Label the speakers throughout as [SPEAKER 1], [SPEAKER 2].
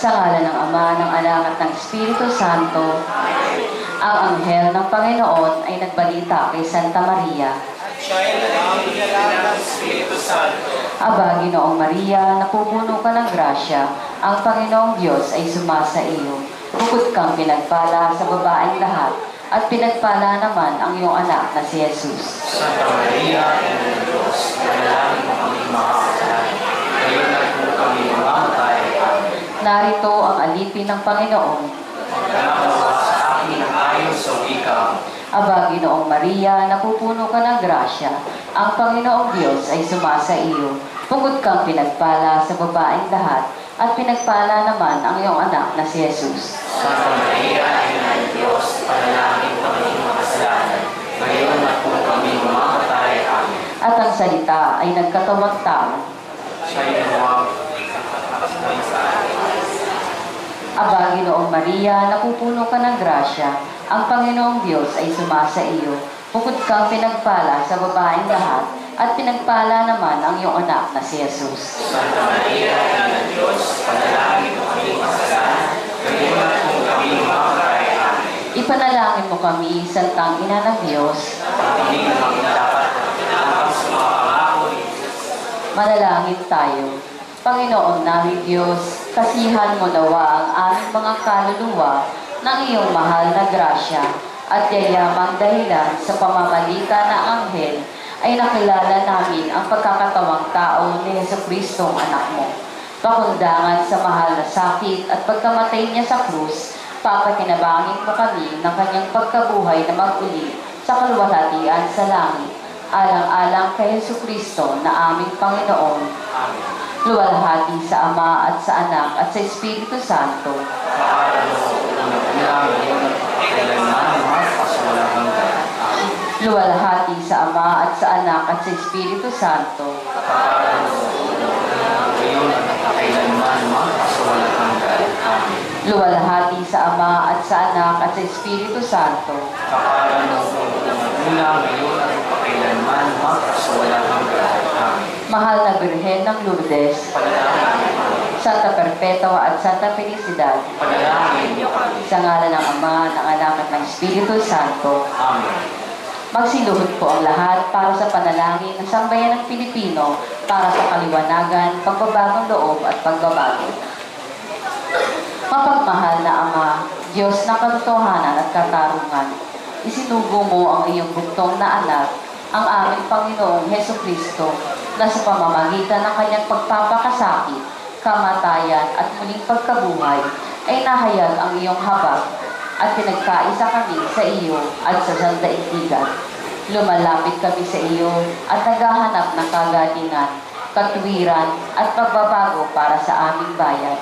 [SPEAKER 1] Sa ngalan ng Ama, ng Anak at ng Espiritu Santo. Ang anghel ng Panginoon ay nagbalita kay Santa Maria.
[SPEAKER 2] Siya ay nagpapalala ng Espiritu Santo.
[SPEAKER 1] Aba, Ginoong Maria, napupuno ka ng grasya. Ang Panginoong Diyos ay sumasa iyo. Bukod kang pinagpala sa babaeng lahat, at pinagpala naman ang iyong anak na si Jesus.
[SPEAKER 2] Santa Maria, Ina ng Diyos, manalangin mo kami makakasalanan. Ngayon na po kami mamamatay. Amen.
[SPEAKER 1] Narito ang alipin ng Panginoon.
[SPEAKER 2] Magdalawa sa akin ang ayon sa wika.
[SPEAKER 1] Aba, Ginoong Maria, napupuno ka ng grasya. Ang Panginoong Diyos ay sumasa iyo. Bukod kang pinagpala sa babaeng lahat, at pinagpala naman ang iyong anak na si Jesus.
[SPEAKER 2] Santa Maria, Ina ng Diyos, panalangin mo kami makasalanan. Ngayon na po kami mamamatay. Amen.
[SPEAKER 1] At ang salita ay nagkatawang tao.
[SPEAKER 2] Siya ay nawag sa akin.
[SPEAKER 1] Aba, Ginoong Maria, napupuno ka ng grasya. Ang Panginoong Diyos ay sumasa iyo. Bukod kang pinagpala sa babaeng lahat, at pinagpala naman ang iyong anak na si Jesus.
[SPEAKER 2] Santa Maria, Ina ng Diyos, panalangin mo kami makasalanan. Ngayon na po kami mamamatay. Amen.
[SPEAKER 1] Ipanalangin mo kami, Santang Ina ng Diyos.
[SPEAKER 2] Hindi naman dapat tinatawag sa mga pangako ni Jesus.
[SPEAKER 1] Manalangin tayo. Panginoon namin Diyos, kasihan mo nawa ang aming mga kaluluwa ng iyong mahal na grasya at yayamang dahilan sa pamamagitan ng anghel ay nakilala namin ang pagkakatawang tao ni Jesucristo ang anak mo. Pakundangan sa mahal na sakit at pagkamatay niya sa krus, papakinabangin mo kami ng kanyang pagkabuhay na mag-uli sa kaluwalhatian sa langit. Alang-alang kay Jesucristo na aming Panginoon.
[SPEAKER 2] Amen.
[SPEAKER 1] Luwalhati sa Ama at sa Anak at sa Espiritu Santo.
[SPEAKER 2] Paalam mo unang-una ngayon at kailanman magpasawalang hanggan. Amen.
[SPEAKER 1] Luwalhati sa Ama at sa Anak at sa Espiritu Santo.
[SPEAKER 2] Paalam mo unang-una ngayon at kailanman magpasawalang hanggan. Amen.
[SPEAKER 1] Luwalhati sa Ama at sa Anak at sa Espiritu Santo.
[SPEAKER 2] Paalam mo unang-una ngayon at kailanman magpasawalang hanggan. Amen.
[SPEAKER 1] Mahal na Birhen ng Lourdes,
[SPEAKER 2] Panalangin mo.
[SPEAKER 1] Santa Perpetua at Santa Felicidad,
[SPEAKER 2] Panalangin mo kami.
[SPEAKER 1] sa ngalan ng Ama, ng Anak at ng Espiritu Santo.
[SPEAKER 2] Amen.
[SPEAKER 1] Magsiluhod po ang lahat para sa panalangin ng sambayan ng Pilipino para sa kaliwanagan, pagbabagong loob at pagbabago. Mapagmahal na Ama, Diyos ng katotohanan at katarungan, isinugo mo ang iyong bugtong na anak, ang aming Panginoong Jesucristo, na sa pamamagitan ng kanyang pagpapakasakit, kamatayan at muling pagkabuhay, ay nahayag ang iyong habag at pinagkaisa kami sa iyo at sa sandaigdigan. Lumalapit kami sa iyo at naghahanap ng kagalingan, katuwiran at pagbabago para sa aming bayan.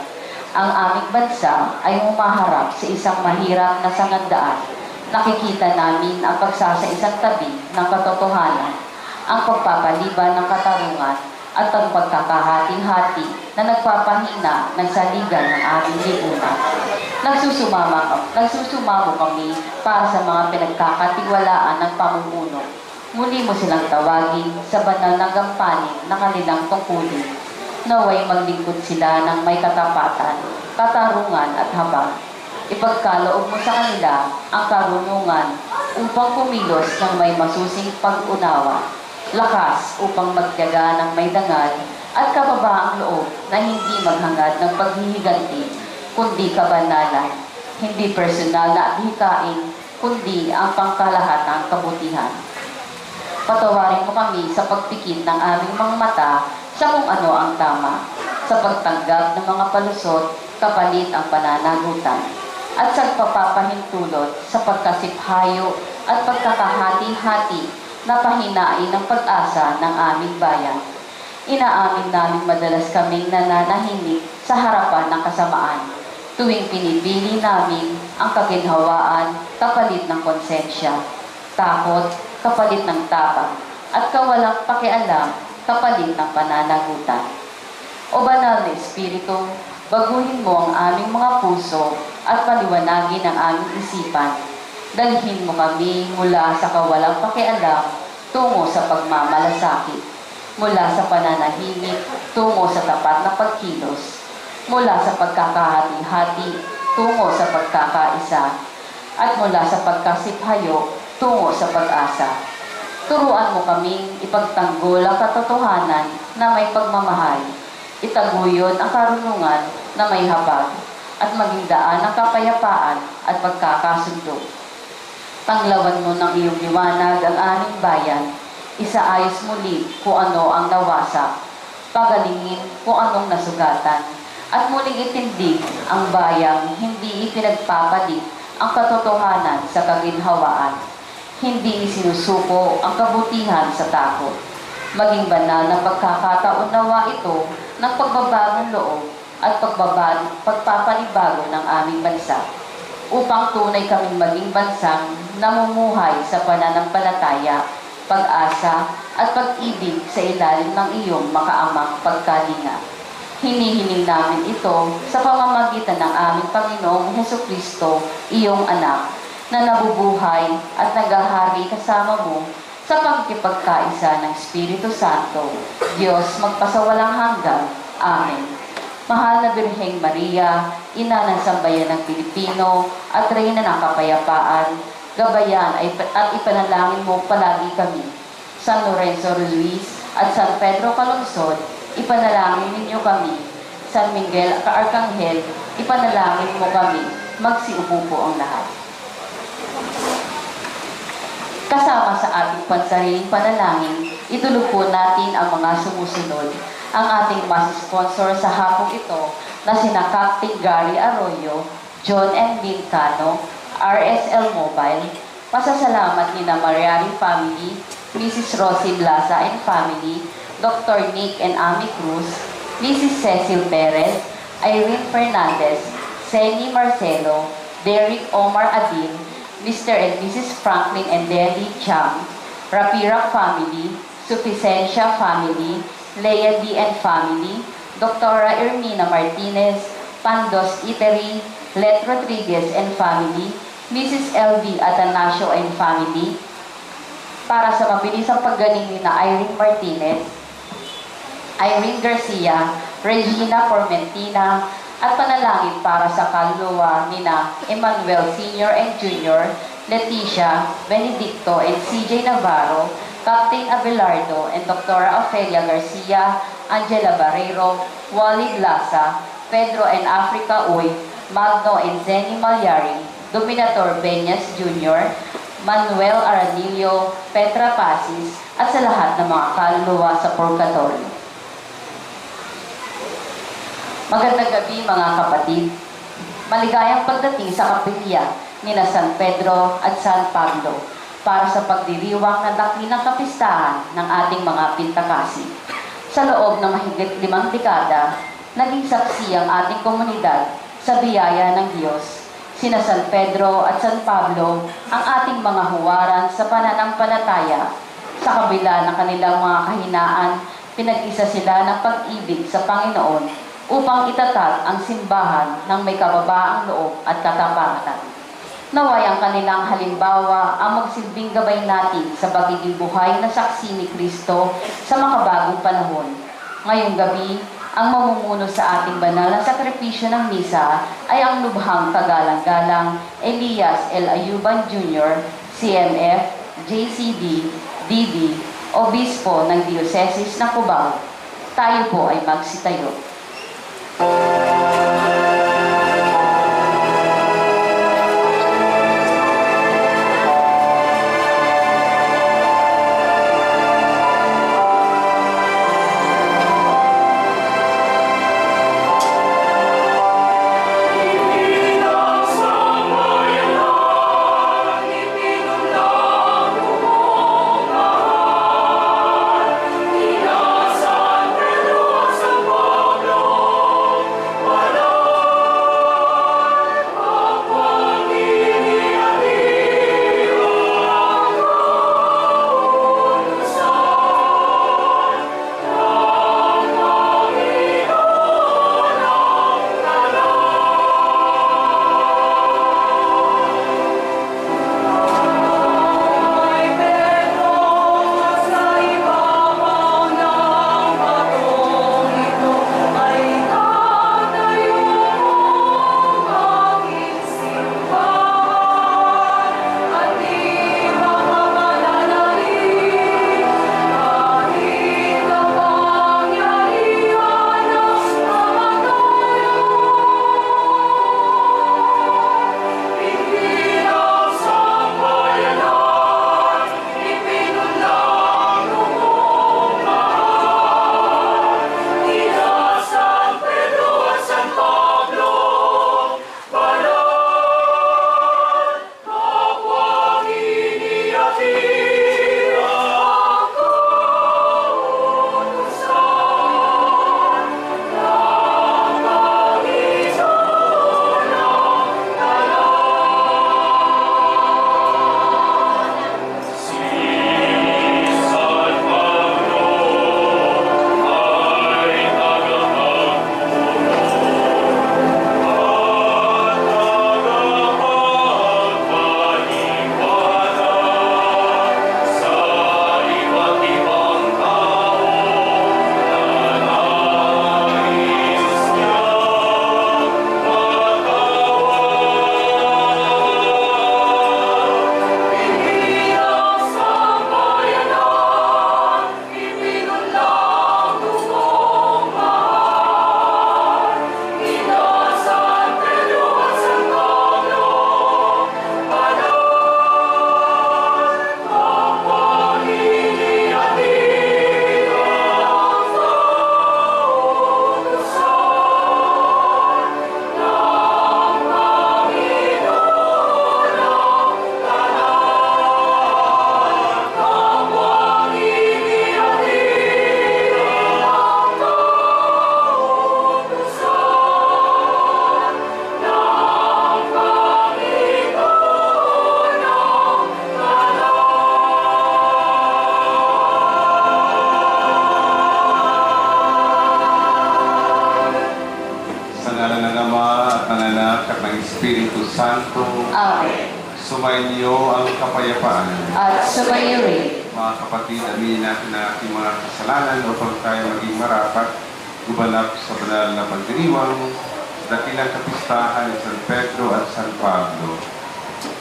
[SPEAKER 1] Ang aming bansa ay humaharap sa isang mahirap na sangandaan. Nakikita namin ang pagsasa-isang tabi ng katotohanan, ang pagpapaliban ng katarungan at ang pagkakahati-hati na nagpapahina ng saligan ng aming lipunan. Nagsusumamo kami para sa mga pinagkakatiwalaan ng pamumuno. Muli mo silang tawagin sa banal na gampanin na kanilang tungkulin. Naway maglingkod sila ng may katapatan, katarungan at habag. Ipagkaloob mo sa kanila ang karunungan upang kumilos ng may masusing pag-unawa, lakas upang magtiyaga ng may dangal, at kababaang loob na hindi maghangad ng paghihiganti, kundi kabanalan, hindi personal na adhikain, kundi ang pangkalahatang kabutihan. Patawarin mo kami sa pagpikit ng aming mga mata sa kung ano ang tama, sa pagtanggap ng mga palusot, kapalit ang pananagutan, at sa pagpapahintulot sa pagkasiphayo at pagkakahati-hati na pahinain ng pag-asa ng aming bayan. Inaamin namin madalas kaming nananahimik sa harapan ng kasamaan, tuwing pinipili namin ang kaginhawaan kapalit ng konsensya, takot kapalit ng tapang, at kawalang pakialam kapalit ng pananagutan. O banal na Espiritu, baguhin mo ang aming mga puso at paliwanagin ang aming isipan. Dalhin mo kami mula sa kawalang pakialam tungo sa pagmamalasakit, mula sa pananahimik tungo sa tapat na pagkilos, mula sa pagkakahati-hati tungo sa pagkakaisa, at mula sa pagkasiphayo tungo sa pag-asa. Turuan mo kaming ipagtanggol ang katotohanan na may pagmamahal, itaguyod ang karunungan na may habag, at maging daan ng kapayapaan at pagkakasundo. Tanglawan mo ng iyong liwanag ang aming bayan, isaayos muli kung ano ang nawasak, pagalingin kung anong nasugatan, at muling itindig ang bayang hindi ipinagpapalit ang katotohanan sa kaginhawaan. Hindi isinusuko ang kabutihan sa takot. Maging banal na pagkakataon nawa ito ng pagbabagong loob at pagpapanibago ng aming bansa, upang tunay kaming maging bansang namumuhay sa pananampalataya, pag-asa at pag-ibig sa ilalim ng iyong makaamang pagkalinga. Hinihiling namin ito sa pamamagitan ng aming Panginoong Hesukristo, iyong anak, na nabubuhay at naghahari kasama mo sa pagkipagkaisa ng Espiritu Santo, Diyos magpasawalang hanggan. Amen. Mahal na Birheng Maria, Ina ng Sambayan ng Pilipino at Reyna ng Kapayapaan, gabayan at ipanalangin mo palagi kami. San Lorenzo Ruiz at San Pedro Calungsod, ipanalangin ninyo kami. San Miguel Arcangel, ipanalangin mo kami. Magsiupo po ang lahat. Kasama sa ating pansariling panalangin, itulog po natin ang mga sumusunod. Ang ating mas-sponsor sa hapong ito na sina Captain Gary Arroyo, John and Lynn Cano, RSL Mobile, pasasalamat ni na Mariani family, Mrs. Rosie Blaza and family, Dr. Nick and Ami Cruz, Mrs. Cecil Perez, Irene Fernandez, Seni Marcelo, Derek Omar Adin, Mr. and Mrs. Franklin and Deli Chang, Rapira family, Sufficiencia family, Leia D. and family, Dr. Ermina Martinez, Pandos Itery, Let Rodriguez and family, Mrs. L.V. Atanasio and family, para sa mabilisang paggaling ni na Irene Martinez, Irene Garcia, Regina Formentina, at panalangin para sa kaluluwa ni na Emmanuel Sr. and Jr., Leticia, Benedicto, and CJ Navarro, Captain Abelardo, and Dr. Ofelia Garcia, Angela Barrero, Wally Blaza, Pedro and Africa Uy, Magno and Zenny Malyari, Dominator Benyas Jr., Manuel Aranillo, Petra Pasis, at sa lahat ng mga kaluluwa sa Purgatorio. Magandang gabi mga kapatid. Maligayang pagdating sa kapilya ni na San Pedro at San Pablo para sa pagdiriwang ng dakilang kapistahan ng ating mga pintakasi. Sa loob ng mahigit 5 dekada, naging saksi ang ating komunidad sa biyaya ng Diyos. Sina San Pedro at San Pablo ang ating mga huwaran sa pananampalataya. Sa kabila ng kanilang mga kahinaan, pinag-isa sila ng pag-ibig sa Panginoon upang itatag ang simbahan ng may kababaang loob at katapatan. Naway ang kanilang halimbawa ang magsilbing gabay natin sa pagiging buhay na saksi ni Kristo sa makabagong panahon. Ngayong gabi, ang mamumuno sa ating banal na sakripisyo ng misa ay ang lubhang kagalang-galang Elias L. Ayuban Jr., CMF, JCD, DD, Obispo ng Dioceses ng Cubao. Tayo po ay magsitayo.
[SPEAKER 3] ngalan ng Ama at ng Anak at ng Espiritu Santo.
[SPEAKER 1] Amen.
[SPEAKER 3] Sumainyo ang kapayapaan.
[SPEAKER 1] At sumayo rin.
[SPEAKER 3] Mga kapatid, aminin natin ang ating mga kasalanan upang tayo maging marapat, gumanap sa banal na pagdiriwang sa dakilang kapistahan ni San Pedro at San Pablo.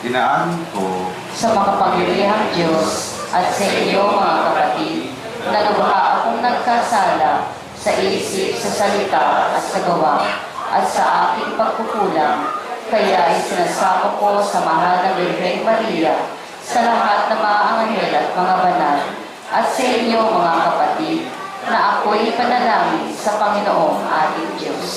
[SPEAKER 3] Inaan ko
[SPEAKER 1] Sa makapangyarihang Diyos at sa inyo mga kapatid, na lubha akong nagkasala sa isip, sa salita at sa gawa, at sa aking pagkukulang, kaya isinasamo ko sa mahal na Birheng Maria, sa lahat ng mga anghel at mga banal, at sa inyo mga kapatid, na ako'y panalangin sa Panginoong ating Diyos.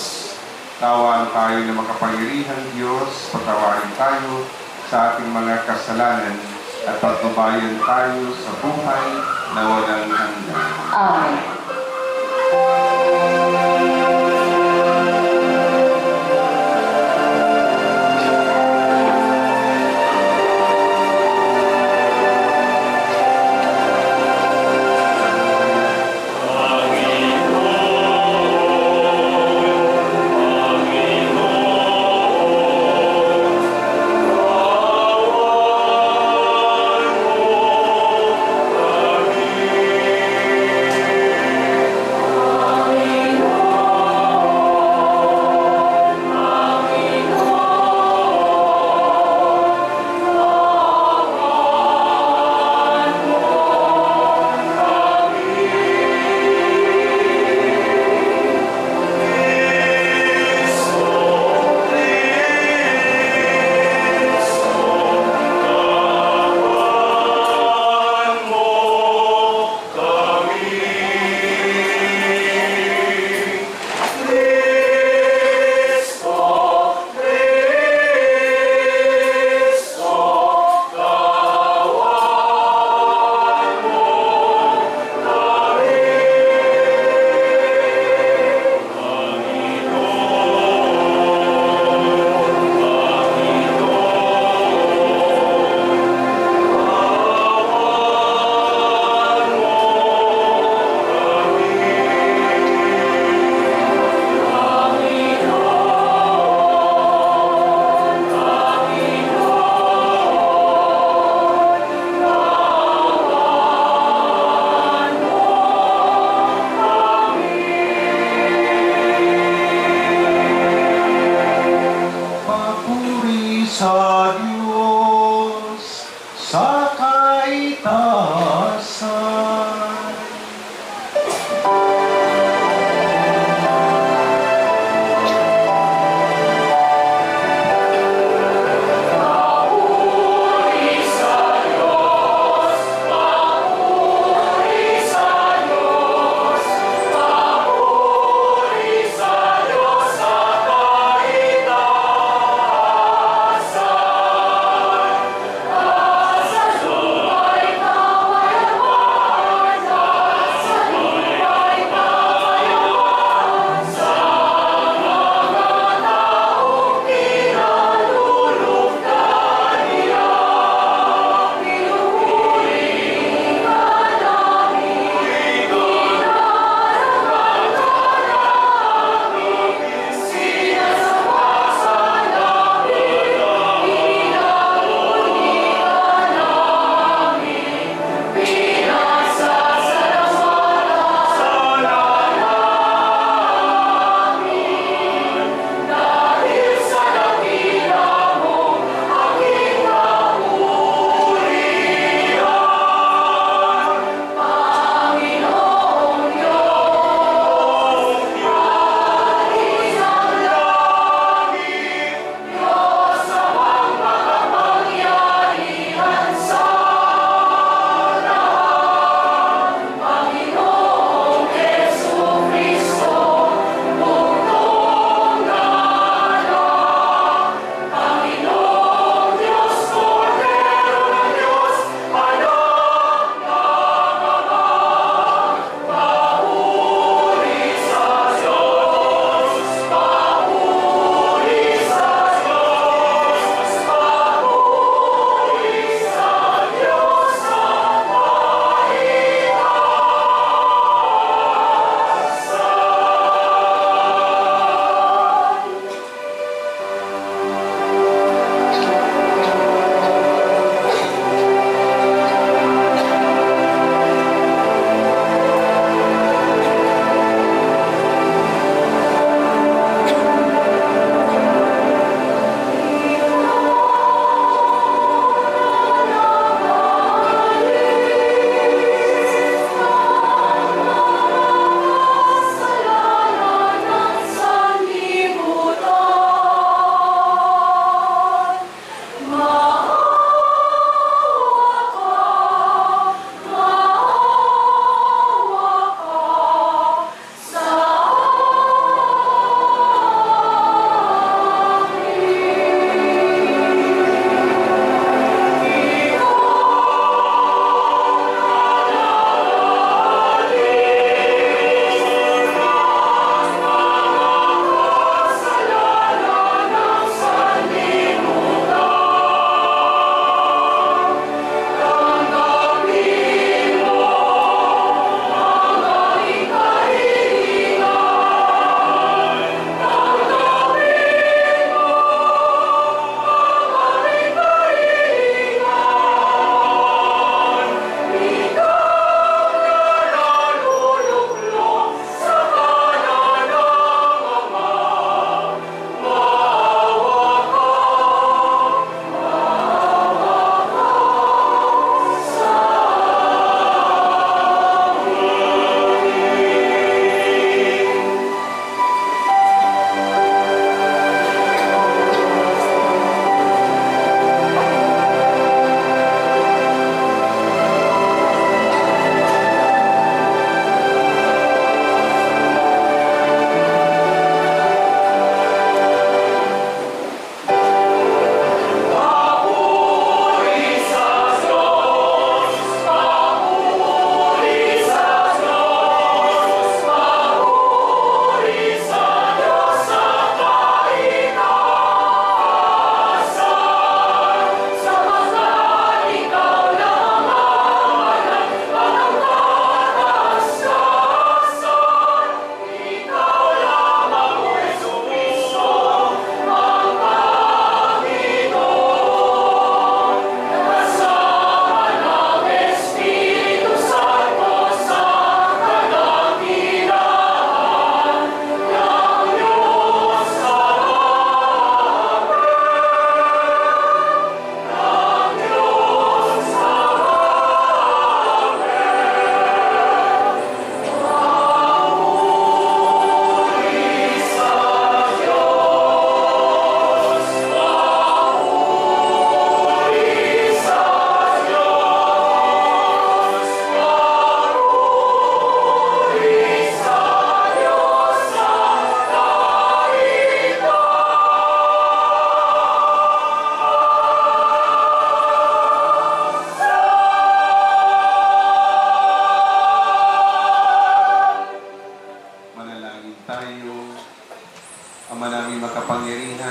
[SPEAKER 3] tawaan tayo ng makapangyarihang Diyos, patawarin tayo sa ating mga kasalanan at pagbabayan tayo sa buhay na walang hanggan.
[SPEAKER 1] Amen.
[SPEAKER 3] Papuri sa Diyos sa kaitaasan.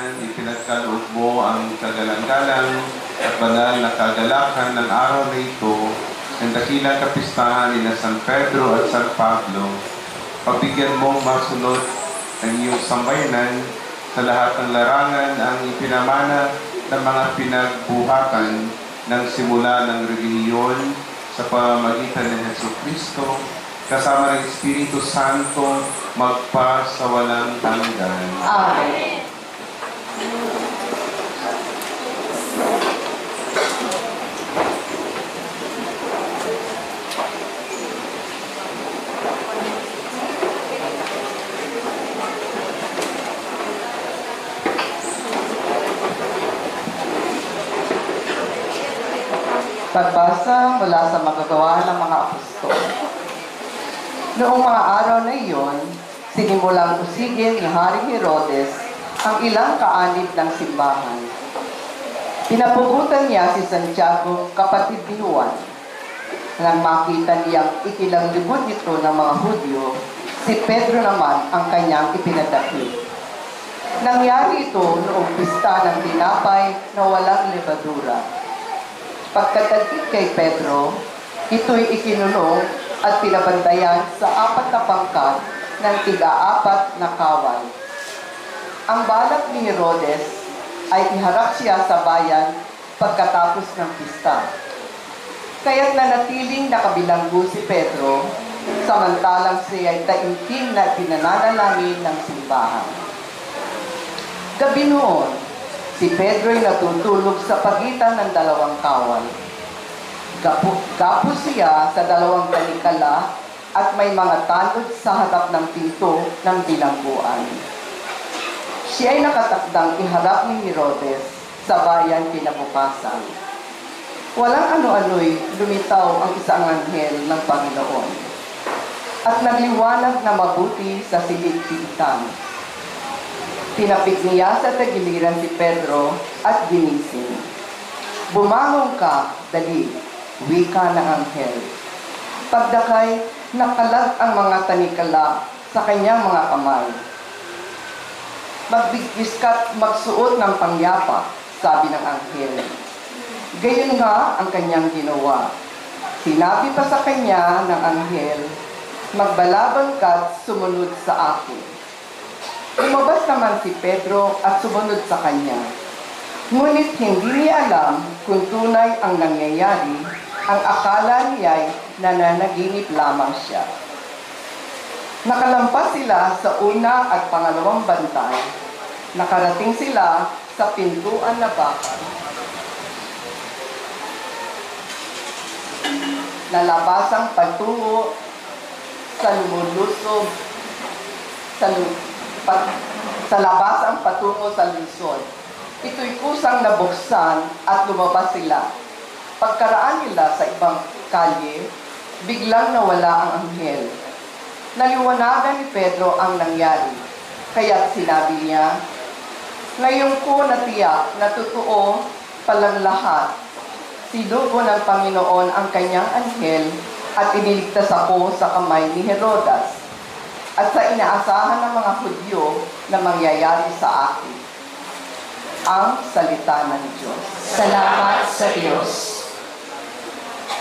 [SPEAKER 3] sambayanan, ipinagkaloob mo ang kagalang-galang at banal na kagalakan ng araw na ito ng dakilang kapistahan ni San Pedro at San Pablo. Pabigyan mong masunod ang iyong sambayanan sa lahat ng larangan ang ipinamana ng mga pinagbuhatan ng simula ng relihiyon sa pamamagitan ng Jesucristo, kasama ng Espiritu Santo, magpa sa walang hanggan.
[SPEAKER 1] Amen.
[SPEAKER 4] Pagbasa mula sa magagawa ng mga apostol. Noong mga araw na iyon, sinimulang usigin ni Haring Herodes ang ilang kaanib ng simbahan. Pinapugutan niya si Santiago, kapatid ni Juan. Nang makita niyang ikilanglibot ito ng mga Hudyo, si Pedro naman ang kanyang ipinadakip. Nangyari ito noong pista ng tinapay na walang levadura. Pagkatagkit kay Pedro, ito'y ikinulong at pinabantayan sa 4 na pangkat ng tiga-4 na kawal. Ang balak ni Herodes ay iharap siya sa bayan pagkatapos ng pista. Kaya't nanatiling nakabilanggo si Pedro, samantalang siya ay taimtim na pinananalangin ng simbahan. Gabi noon, si Pedro'y natutulog sa pagitan ng 2 kawal. Gapo siya sa 2 tanikala at may mga tanod sa harap ng pinto ng bilangguan. Siya ay nakatakdang iharap ni Herodes sa bayan kinabukasan. Walang ano-ano'y lumitaw ang isang anghel ng Panginoon at nagliwanag na mabuti sa silid-silitan. Tinapik niya sa tagiliran si Pedro at ginising. Bumangon ka, dali, wika ng anghel. Pagdakay, nakalag ang mga tanikala sa kanyang mga kamay. Magbigkis ka't magsuot ng pangyapa, sabi ng anghel. Gayon nga ang kanyang ginawa. Sinabi pa sa kanya ng anghel, magbalabang ka't sumunod sa akin. Lumabas naman si Pedro at sumunod sa kanya. Ngunit hindi niya alam kung tunay ang nangyayari, ang akala niya'y nananaginip lamang siya. Nakalampas sila sa una at pangalawang bantay. Nakarating sila sa pintuan na bakal. Nalabasang patungo sa lumulusob sa labasang patungo sa lungsod. Ito'y kusang nabuksan at lumabas sila. Pagkaraan nila sa ibang kalye, biglang nawala ang anghel. Naliwanagan ni Pedro ang nangyari, kaya't sinabi niya, ngayon ko natiyak na totoo palang lahat. Sinugo ng Panginoon ang kanyang anghel at iniligtas ako sa kamay ni Herodas at sa inaasahan ng mga Hudyo na mangyayari sa akin. Ang salita ng Diyos.
[SPEAKER 1] Salamat sa Diyos.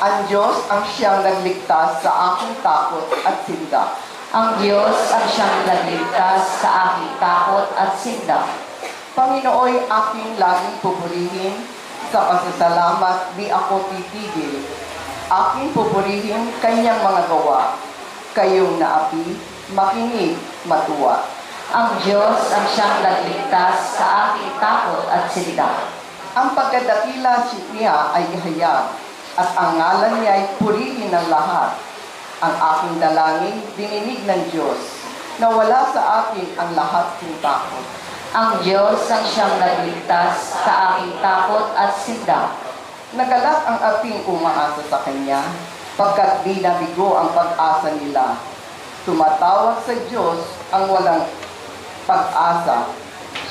[SPEAKER 4] Ang Diyos ang siyang nagligtas sa aking takot at sinda.
[SPEAKER 1] Ang Diyos ang siyang nagligtas sa aking takot at sinda.
[SPEAKER 4] Panginooy aking laging pupurihin, sa pasasalamat di ako titigil. Aking pupurihin kanyang mga gawa. Kayong naapi, makinig, matuwa.
[SPEAKER 1] Ang Diyos ang siyang nagligtas sa aking takot at sinda.
[SPEAKER 4] Ang pagkadakila niya ay ihayag, at ang ngalan niya ay purihin ng lahat. Ang aking dalangin, dininig ng Diyos, na wala sa akin ang lahat ng takot.
[SPEAKER 1] Ang Diyos ang siyang nagligtas sa aking takot at sinda.
[SPEAKER 4] Nagalak ang ating umaasa sa Kanya, pagkat di nabigo ang pag-asa nila. Tumatawag sa Diyos ang walang pag-asa.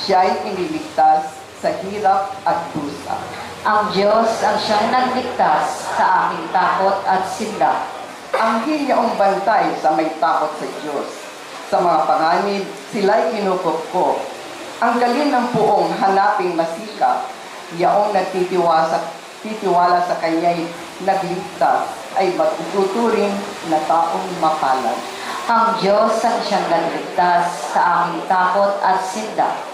[SPEAKER 4] Siya'y iniligtas sa hirap at dusa.
[SPEAKER 1] Ang Diyos ang siyang nagligtas sa aking takot at sinda.
[SPEAKER 4] Ang hinyong bantay sa may takot sa Diyos. Sa mga panganib, sila'y kinukupko. Ang galing ng puong hanaping masikap, yaong titiwala sa kanya'y nagligtas, ay matuturing na taong mapalad.
[SPEAKER 1] Ang Diyos ang siyang nagligtas sa aking takot at sinda.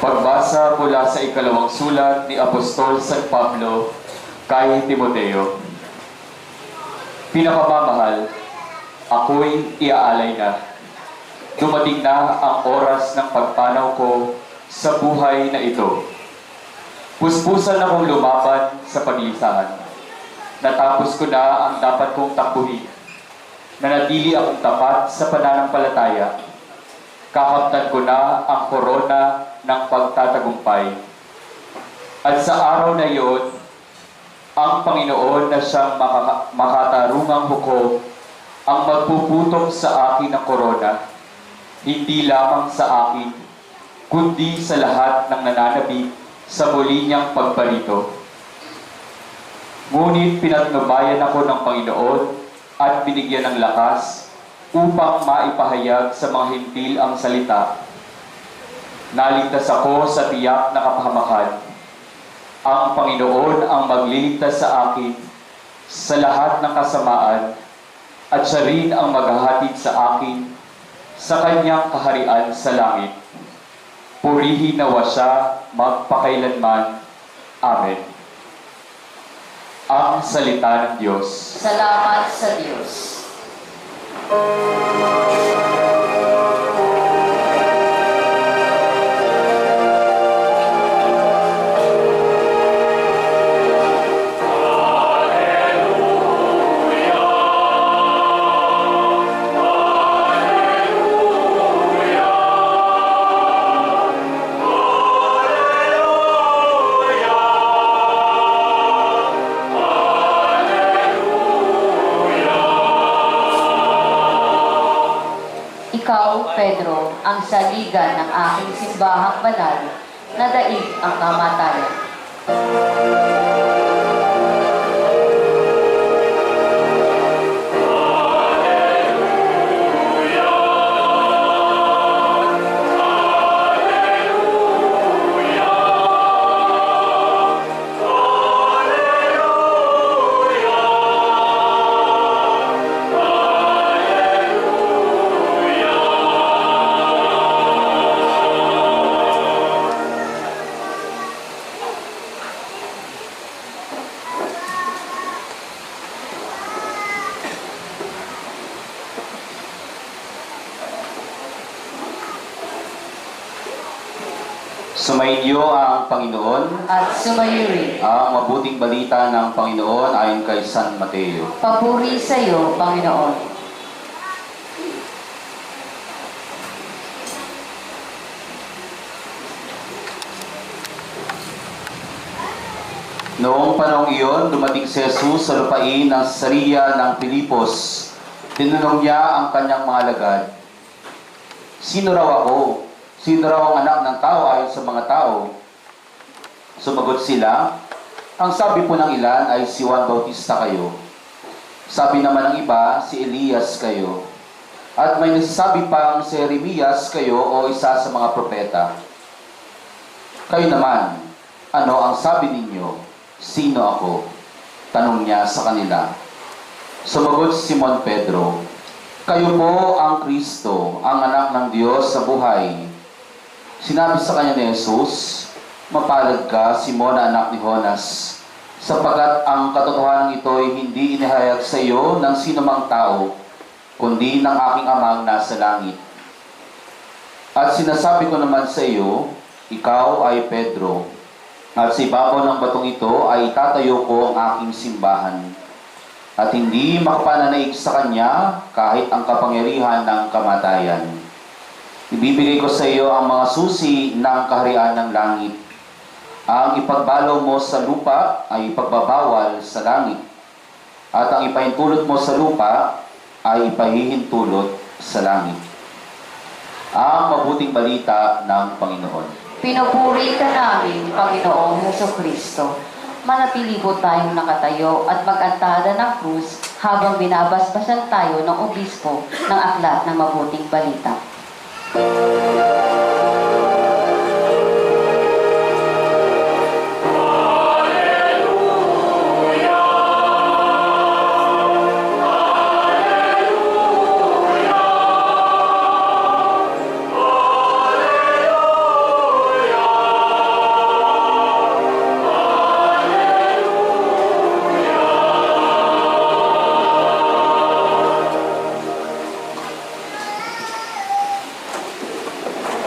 [SPEAKER 5] Pagbasa mula sa ikalawang sulat ni Apostol San Pablo kay Timoteo. Pinakamamahal, ako'y iaalay na. Dumating na ang oras ng pagpanaw ko sa buhay na ito. Puspusan akong lumaban sa paglisahan. Natapos ko na ang dapat kong takbuhin. Nanatili akong tapat sa pananampalataya. Kakamtan ko na ang korona ng pagtatagumpay. At sa araw na iyon, ang Panginoon na siyang makatarungang hukom ang magpuputok sa akin ng korona, hindi lamang sa akin, kundi sa lahat ng nananabik sa muli niyang pagparito. Ngunit pinatnubayan ako ng Panginoon at binigyan ng lakas upang maipahayag sa mga hintil ang salita. Naligtas ako sa tiyak na kapahamakan. Ang Panginoon ang magliligtas sa akin sa lahat ng kasamaan at siya rin ang maghahatid sa akin sa kanyang kaharian sa langit. Purihin nawa siya magpakailanman. Amen. Ang salita ng Diyos.
[SPEAKER 1] Salamat sa Diyos. Ikaw, Pedro, ang saligan ng aking simbahang banal na daig ang kamatayan.
[SPEAKER 2] Sumainyo ang Panginoon,
[SPEAKER 1] At sumayo rin.
[SPEAKER 2] ang mabuting balita ng Panginoon ayon kay San Mateo.
[SPEAKER 1] Papuri sa iyo, Panginoon.
[SPEAKER 2] Noong panahong iyon, dumating si Jesus sa lupain ng Caesarea ng Pilipos. Tinanong niya ang kanyang mga alagad, "Sino raw ako? Sino raw ang anak ng tao ayon sa mga tao?" Sumagot sila, "Ang sabi po ng ilan ay si Juan Bautista kayo. Sabi naman ng iba, si Elias kayo. At may nagsasabi pang si Jeremias kayo o isa sa mga propeta. Kayo naman, ano ang sabi ninyo? Sino ako?" Tanong niya sa kanila. Sumagot si Simon Pedro, "Kayo po ang Kristo, ang anak ng Diyos sa buhay." Sinabi sa kanya ni Jesus, "Mapalad ka, Simon, anak ni Jonas, sapagkat ang katotohanan ito ay hindi inihayag sa iyo ng sinumang tao, kundi ng aking amang nasa langit. At sinasabi ko naman sa iyo, ikaw ay Pedro, at sa ibabaw ng batong ito ay itatayo ko ang aking simbahan, at hindi makapananaig sa kanya kahit ang kapangyarihan ng kamatayan. Ibibigay ko sa iyo ang mga susi ng kaharian ng langit. Ang ipagbalaw mo sa lupa ay ipagbabawal sa langit, at ang ipahintulot mo sa lupa ay ipahihintulot sa langit." ang mabuting balita ng Panginoon.
[SPEAKER 1] Pinupuri ka namin, Panginoong Hesukristo. Manatili po tayong nakatayo at mag-antada ng krus habang binabasbasan tayo ng obispo ng aklat ng mabuting balita.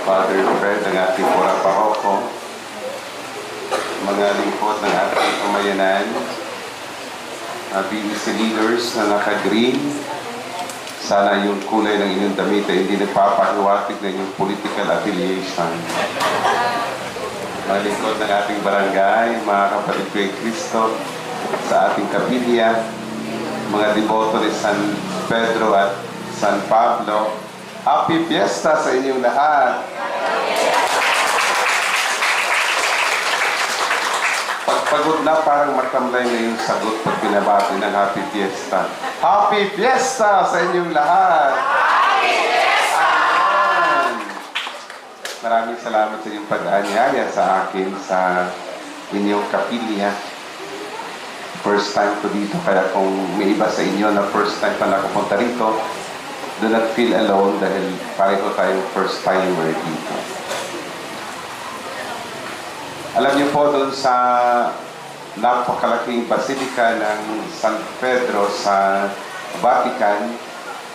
[SPEAKER 3] Father Fred ng ating Pura Paroko, mga lingkod ng ating pamayanan, BEC leaders na naka-green, sana yung kulay ng inyong damit ay hindi nagpapahiwatig na inyong political affiliation. Mga lingkod ng ating barangay, mga kapatid ko yung Kristo, sa ating kapilya, mga deboto ni San Pedro at San Pablo, Happy Fiesta sa inyong lahat! Pagpagod na, parang matamlay na yung sagot pag binabati ng Happy Fiesta. Happy Fiesta sa inyong lahat! Happy Fiesta! Maraming salamat sa inyong pag-anyaya sa akin sa inyong kapilya. First time ko dito, kaya kung may iba sa inyo na first time pa nakapunta rito, do not feel alone dahil pareho tayong first timer dito. Alam niyo po doon sa napakalaking basilika ng San Pedro sa Vatican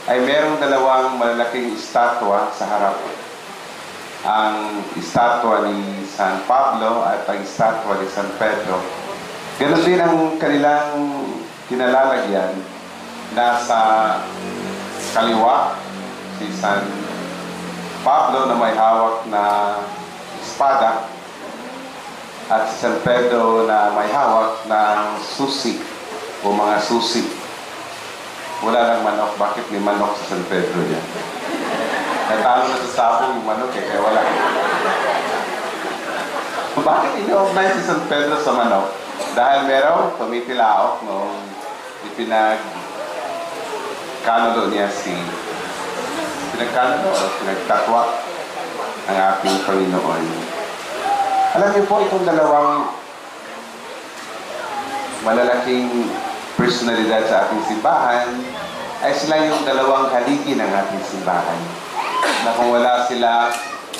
[SPEAKER 3] ay merong dalawang malalaking estatwa sa harap. Ang estatwa ni San Pablo at ang estatwa ni San Pedro. Ganon din ang kanilang kinalalagyan. Nasa kaliwa si San Pablo na may hawak na espada at si San Pedro na may hawak ng susi o mga susi. Wala lang manok. Bakit may manok sa San Pedro yan? Natalo na sa sapong yung manok kaya wala. Bakit ino-organize si San Pedro sa manok? Dahil merong tumitilaok nung pinagkanulo niya pinagtatwa ang ating Panginoon. Alam niyo po, itong dalawang malalaking personalidad sa ating simbahan ay sila yung dalawang haligi ng ating simbahan. Na kung wala sila,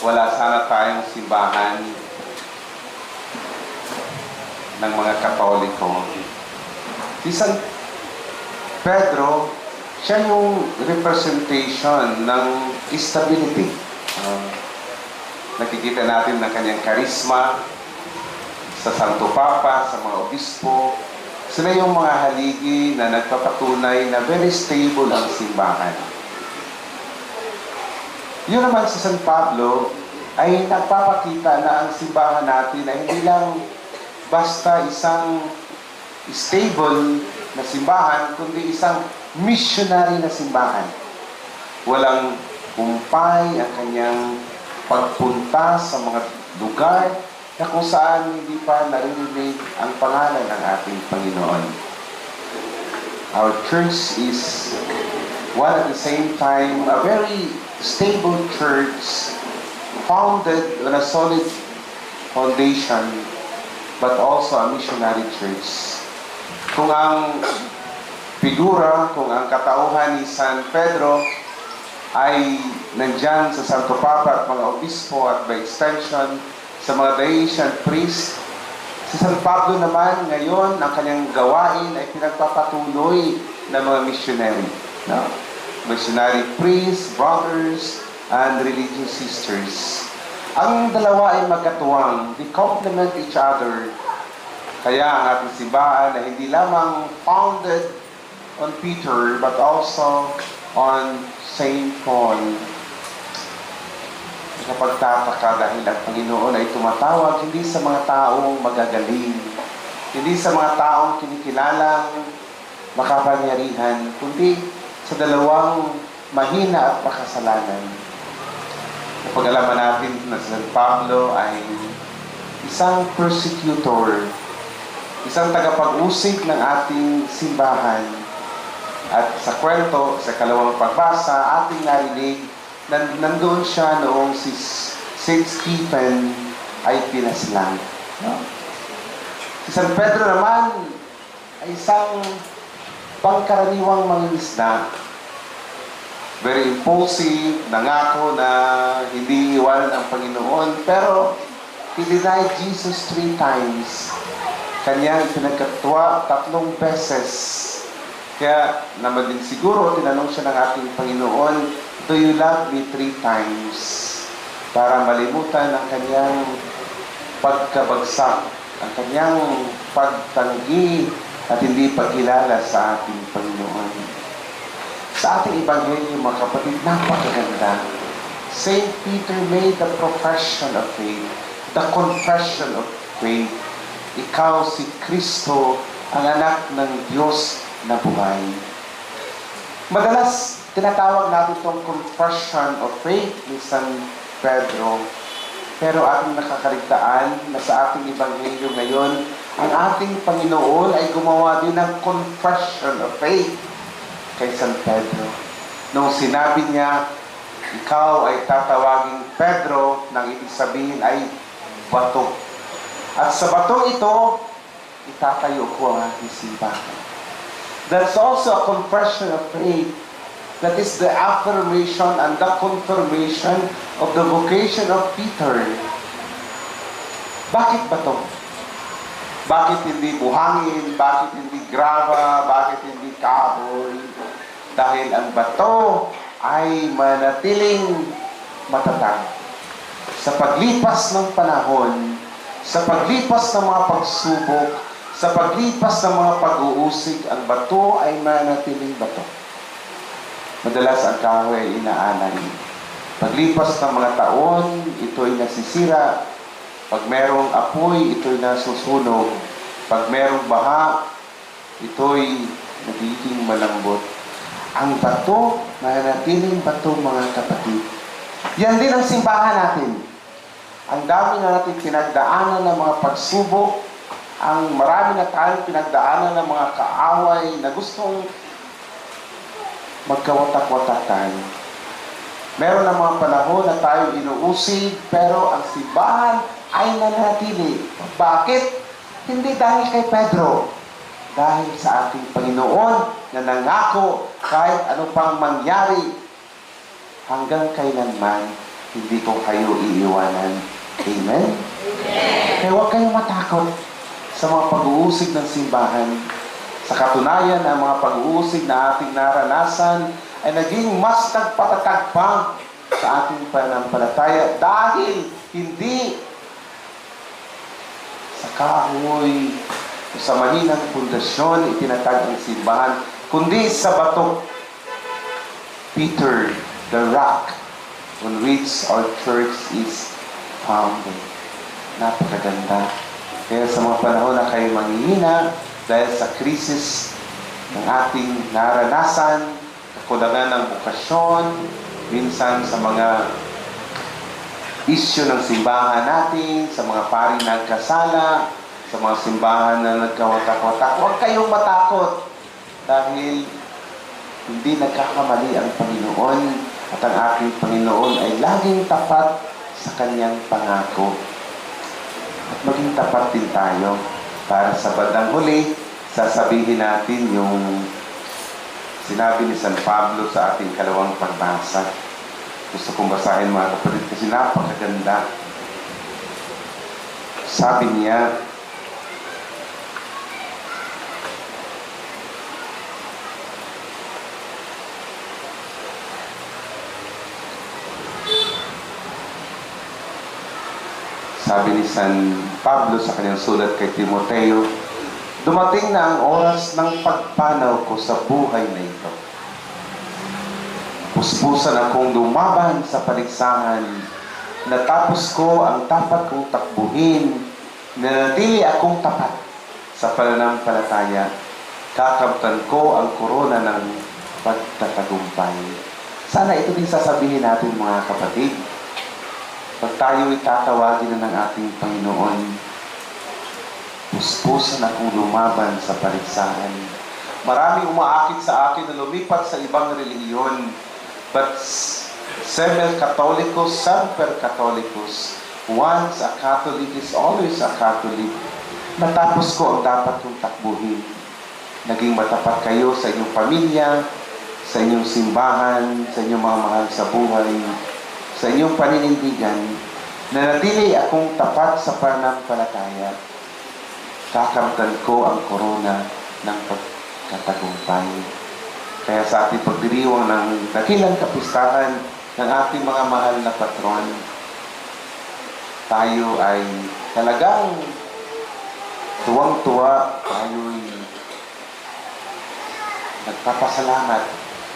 [SPEAKER 3] wala sana tayong simbahan ng mga Katoliko. Si San Pedro, siya yung representation ng stability. Nakikita natin ng kanyang karisma sa Santo Papa, sa mga obispo. Sila yung mga haligi na nagpapatunay na very stable ang simbahan. Yun naman si San Pablo ay nagpapakita na ang simbahan natin ay hindi lang basta isang stable na simbahan, kundi isang missionary na simbahan. Walang kumpay ang kanyang pagpunta sa mga lugar na kung saan hindi pa naririnig ang pangalan ng ating Panginoon. Our church is one at the same time a very stable church founded on a solid foundation but also a missionary church. Kung ang figura, kung ang katauhan ni San Pedro ay nandyan sa Santo Papa at mga obispo at by extension sa mga Dacian priest, si San Pablo naman ngayon ang kanyang gawain ay pinagpapatuloy ng mga missionary. No? Missionary priests, brothers, and religious sisters. Ang dalawa ay magkatuwang. They complement each other. Kaya ang ating simbahan ay hindi lamang founded on Peter but also on Saint Paul. Nakapagtataka dahil ang Panginoon ay tumatawag hindi sa mga taong magagaling, hindi sa mga taong kinikilalang makapangyarihan, kundi sa dalawang mahina at makasalanan. Napag-alaman natin na si San Pablo ay isang persecutor, isang tagapag-usig ng ating simbahan. At sa kwento, sa kalawang pagbasa, ating narinig na nandoon siya noong si St. Stephen ay pinaslang. No? Si San Pedro naman ay isang pangkaraniwang mangingisda. Very impulsive, nangako na hindi iwanan ang Panginoon, pero he denied Jesus 3 times. Kanyang pinagkatwa 3 beses. Kaya naman din siguro, tinanong siya ng ating Panginoon, "Do you love me 3 times?" Para malimutan ang kanyang pagkabagsak, ang kanyang pagtanggi at hindi pagkilala sa ating Panginoon. Sa ating Ebanghelyo, mga kapatid, napakaganda. Saint Peter made the profession of faith, the confession of faith. Ikaw si Kristo, ang anak ng Diyos na buhay. Madalas, tinatawag natin itong confession of faith ni San Pedro. Pero ating nakakaligtaan na sa ating Ebanghelyo ngayon, ang ating Panginoon ay gumawa din ng confession of faith kay San Pedro. Nung sinabi niya, ikaw ay tatawaging Pedro, nang ibig sabihin ay bato. At sa bato ito, itatayo ko ang ating simbahan. That's also a confession of faith. That is the affirmation and the confirmation of the vocation of Peter. Bakit bato? Bakit hindi buhangin? Bakit hindi grava? Bakit hindi kahoy? Dahil ang bato ay manatiling matatag. Sa paglipas ng panahon, sa paglipas ng mga pagsubok, sa paglipas ng mga pag-uusig, ang bato ay manatiling bato. Madalas ang kahoy ay inaanay. Paglipas ng mga taon, ito'y nasisira. Pag merong apoy, ito'y nasusunog. Pag merong baha, ito'y nagiging malambot. Ang bato, manatiling bato, mga kapatid. Yan din ang simbahan natin. Ang dami na natin pinagdaanan ng mga pagsubok, ang marami na tayong pinagdaanan ng mga kaaway na gustong magkawatak-watak tayo. Meron na mga panahon na tayo inuusig, pero ang simbahan ay nanatili. Bakit? Hindi dahil kay Pedro. Dahil sa ating Panginoon na nangako kahit ano pang mangyari, hanggang kailanman, hindi ko kayo iiwanan. Amen? Kaya huwag kayong matakot sa mga pag-uusig ng simbahan. Sa katunayan, ang mga pag-uusig na ating naranasan ay naging mas nagpatatag pa sa ating pananampalataya dahil hindi sa kahoy o sa mahinang pundasyon itinatag ang simbahan, kundi sa bato. Peter, the rock on which our church is founded. Napakaganda. Kaya sa mga panahon na kayo manghihina dahil sa krisis ng ating naranasan, kakulangan ng bukasyon, minsan sa mga isyu ng simbahan natin, sa mga paring nagkasala, sa mga simbahan na nagkawatak-watak, huwag kayong matakot dahil hindi nagkakamali ang Panginoon at ang aking Panginoon ay laging tapat sa kanyang pangako. At maging tapat din tayo para sa bandang huli, sasabihin natin yung sinabi ni San Pablo sa ating kalawang pagbasa. Gusto kong basahin, mga kapatid, kasi napakaganda. Sabi niya, sabi ni San Pablo sa kanyang sulat kay Timoteo, dumating na ang oras ng pagpanaw ko sa buhay na ito. Puspusan akong lumaban sa paligsahan, natapos ko ang dapat kong takbuhin, nanatili akong tapat sa pananampalataya, kakamtan ko ang korona ng pagtatagumpay. Sana ito din sasabihin natin, mga kapatid. Pag tayo itatawagin na ng ating Panginoon, puspusan akong lumaban sa paligsahan. Maraming umaakit sa akin na lumipat sa ibang relihiyon. But semel Catholicus, semper Catholicus. Once a Catholic is always a Catholic. Natapos ko ang dapat kong takbuhin. Naging matapat kayo sa inyong pamilya, sa inyong simbahan, sa inyong mga mahal sa buhay, sa inyong paninindigan. Nanatili akong tapat sa pananampalataya. Kakamtan ko ang korona ng pagkatagumpay. Kaya sa ating pagdiriwang ng dakilang kapistahan ng ating mga mahal na patron, tayo ay talagang tuwang-tuwa, tayo'y nagpapasalamat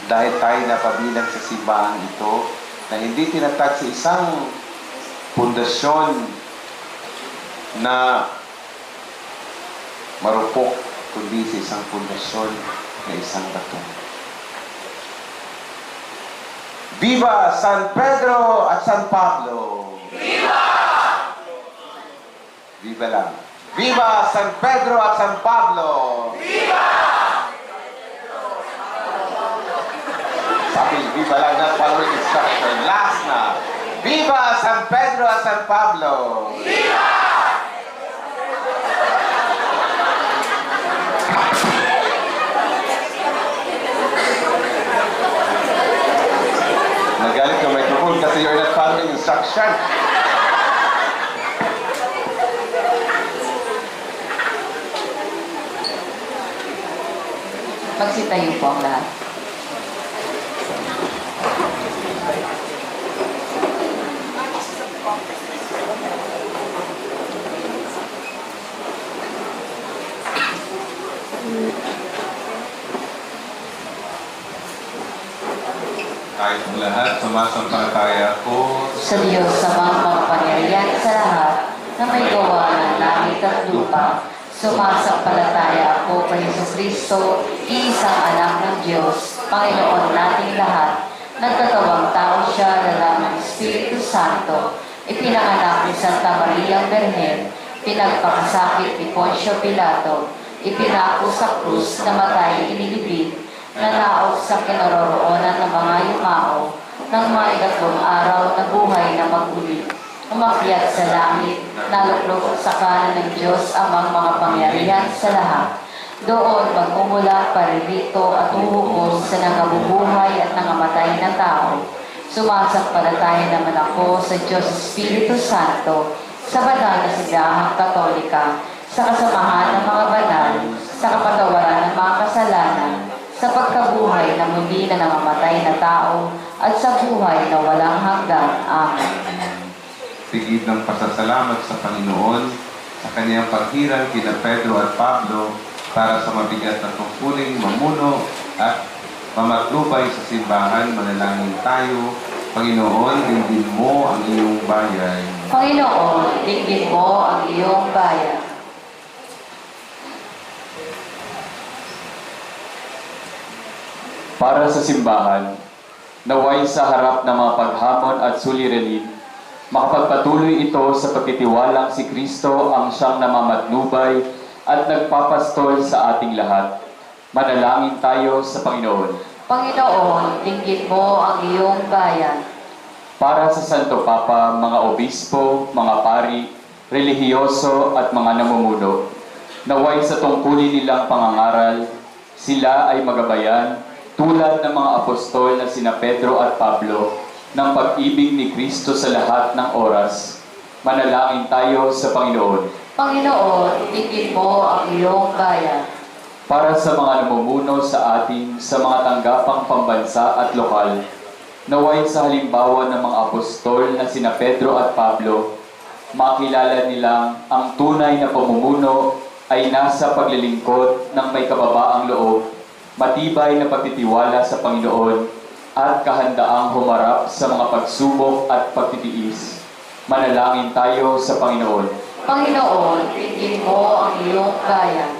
[SPEAKER 3] dahil tayo napabilang sa simbahan ito na hindi tinatag sa isang pundasyon na marupok, kundi sa isang pundasyon na isang bato. Viva San Pedro at San Pablo! Viva! Viva lang. Viva San Pedro at San Pablo! Viva! Sabi, viva lang na following instruction. Last na. Viva San Pedro at San Pablo! Viva! Nagalit ka microphone kasi you're not following instruction.
[SPEAKER 1] Magsitayo po ang lahat.
[SPEAKER 3] Kahit lahat, sumasampalataya ko
[SPEAKER 1] Sa Diyos sa mga makapangyarihan sa lahat na may gawa ng langit at lupa, sumasampalataya ako kay Jesucristo, iisang anak ng Diyos, Panginoon nating lahat. Nagkatawang tao siya, lalang ng Espiritu Santo, ipinanganak ni Santa Maria Berhen, pinagpakasakit ni Poncio Pilato, ipinako sa krus, namatay, inilibing, nanaog sa kinaroroonan ng mga yumao, ng mga ikatlong araw na buhay na maguli. Umakyat sa langit, naluklok sa kanan ng Diyos amang mga pangyarihan sa lahat. Doon magmumula paririto at uhuhos sa nangabubuhay at nangamatay na tao. Sumasampalataya naman ako sa Diyos Espiritu Santo, sa banal na simbahang Katolika, sa kasamahan ng mga banal, sa kapatawaran ng mga kasalanan, sa pagkabuhay na muli na nangamatay na tao, at sa buhay na walang hanggan. Amen.
[SPEAKER 3] tigid ng pasasalamat sa Panginoon sa kaniyang paghirang kina Pedro at Pablo para sa mabigat na tungkuling mamuno at mamatnubay sa simbahan. Manalangin tayo. Panginoon, dinggin mo ang iyong bayan.
[SPEAKER 1] Panginoon, dinggin mo ang iyong bayan.
[SPEAKER 5] Para sa simbahan, naway sa harap ng mga paghamon at suliranin, makapagpatuloy ito sa pagtitiwalang si Kristo ang siyang namamatnubay at nagpapastol sa ating lahat. Manalangin tayo sa Panginoon.
[SPEAKER 1] Panginoon, dinggin mo ang iyong bayan.
[SPEAKER 5] Para sa Santo Papa, mga obispo, mga pari, relihiyoso at mga namumuno, naway sa tungkulin nilang pangangaral, sila ay magabayan tulad ng mga apostol na sina Pedro at Pablo ng pag-ibig ni Kristo sa lahat ng oras. Manalangin tayo sa Panginoon.
[SPEAKER 1] Panginoon, dinggin mo ang iyong bayan.
[SPEAKER 5] Para sa mga namumuno sa atin sa mga tanggapang pambansa at lokal, naway sa halimbawa ng mga apostol na sina Pedro at Pablo, makilala nilang ang tunay na pamumuno ay nasa paglilingkod ng may kababaang loob, matibay na pagtitiwala sa Panginoon, at kahandaang humarap sa mga pagsubok at pagtitiis. Manalangin tayo sa Panginoon.
[SPEAKER 1] Panginoon, dinggin mo ang iyong bayan.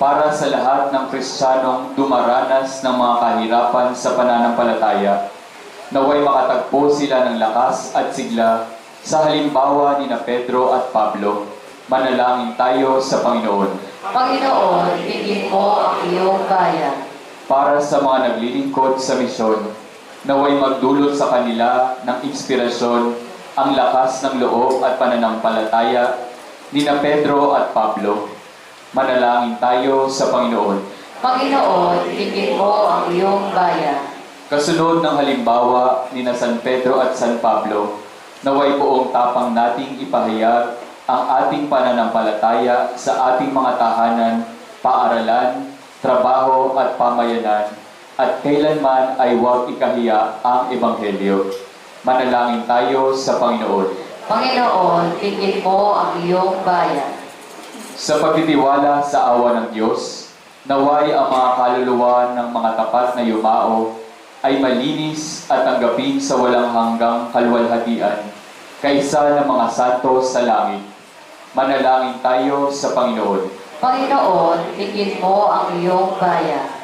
[SPEAKER 5] Para sa lahat ng Kristiyanong dumaranas ng mga kahirapan sa pananampalataya, naway makatagpo sila ng lakas at sigla Sa halimbawa ni na Pedro at Pablo, manalangin tayo sa Panginoon.
[SPEAKER 1] Panginoon, bigyan mo ang iyong bayan.
[SPEAKER 5] Para sa mga naglilingkod sa misyon, naway magdulot sa kanila ng inspirasyon ang lakas ng loob at pananampalataya ni na Pedro at Pablo. Manalangin tayo sa Panginoon.
[SPEAKER 1] Panginoon, bigyan mo ang iyong bayan.
[SPEAKER 5] Kasunod ng halimbawa ni na San Pedro at San Pablo, naway buong tapang nating ipahayag ang ating pananampalataya sa ating mga tahanan, paaralan, trabaho at pamayanan, at kailanman ay huwag ikahiya ang Ebanghelyo. Manalangin tayo sa Panginoon.
[SPEAKER 1] Panginoon, bigyan mo ang iyong bayan.
[SPEAKER 5] Sa pagtitiwala sa awa ng Diyos, naway ang mga kaluluwa ng mga tapat na yumao ay malinis at tanggapin sa walang hanggang kaluwalhatian, kaysa ng mga santo sa langit. Manalangin tayo sa Panginoon.
[SPEAKER 1] Panginoon, bigyan mo ang iyong bayan.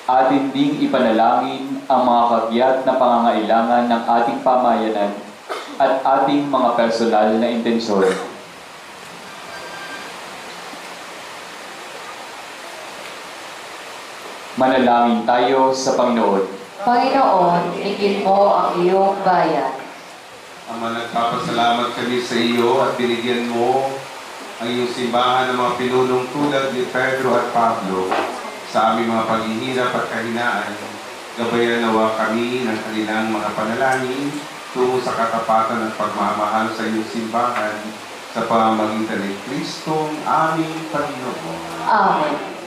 [SPEAKER 5] Atin ding ipanalangin ang mga kagyat na pangangailangan ng ating pamayanan at ating mga personal na intensyon. Manalangin tayo sa Panginoon.
[SPEAKER 1] Panginoon, bigyan mo ang iyong bayan.
[SPEAKER 3] Ama, nagpapasalamat kami sa iyo at binigyan mo ang iyong simbahan ng mga pinunong tulad ni Pedro at Pablo sa aming mga paghihirap at kahinaan. Gabayan nawa kami ng kanilang mga panalangin tungo sa katapatan at pagmamahal sa iyong simbahan sa pamamagitan ni Kristong aming Panginoon.
[SPEAKER 1] Amen.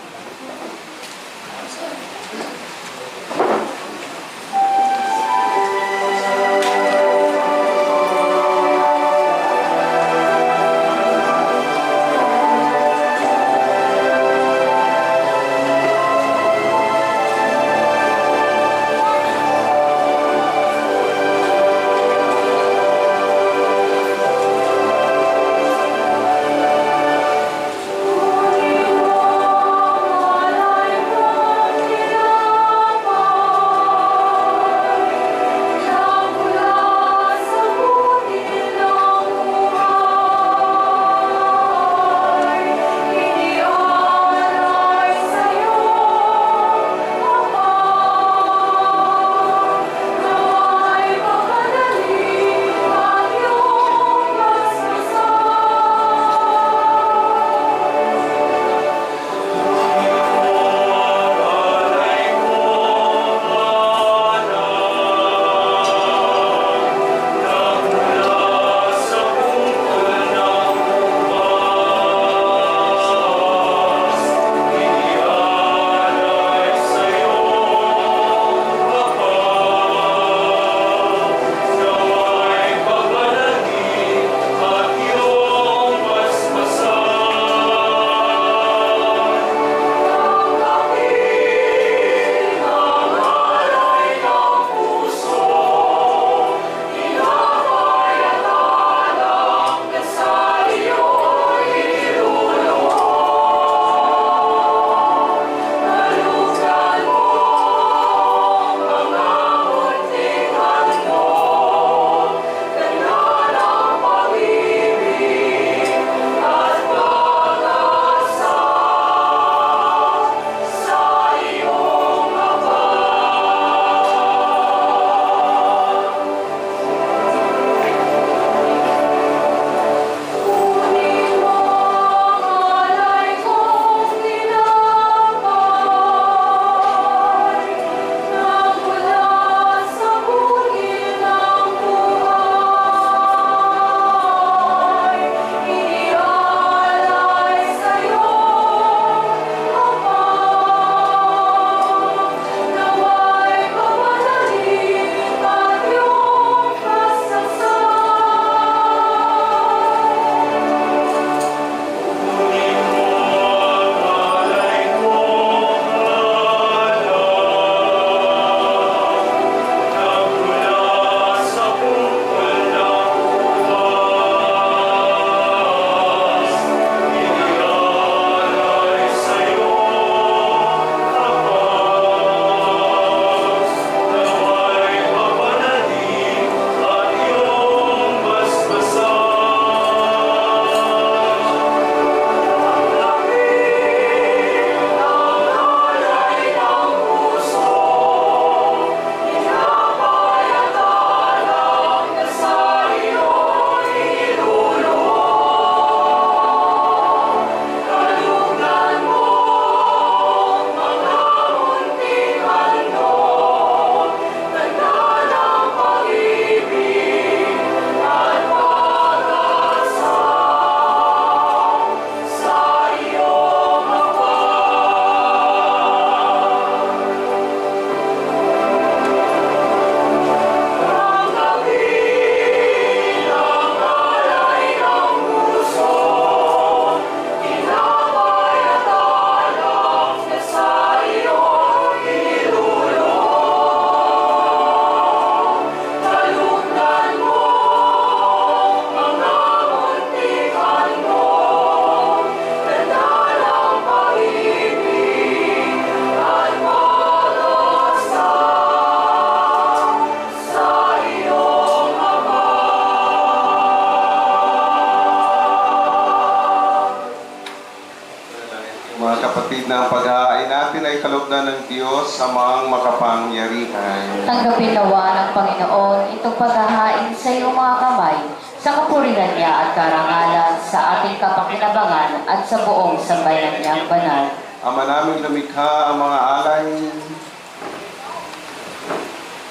[SPEAKER 3] gitna ng paghahain natin ay kalugdan ng Diyos amang makapangyarihan.
[SPEAKER 1] Tanggapin nawa ng Panginoon itong paghahain sa iyong mga kamay, sa kapurihan niya at karangalan, sa ating kapakinabangan at sa buong sambayanan niyang banal.
[SPEAKER 3] Ama naming lumikha ang mga alay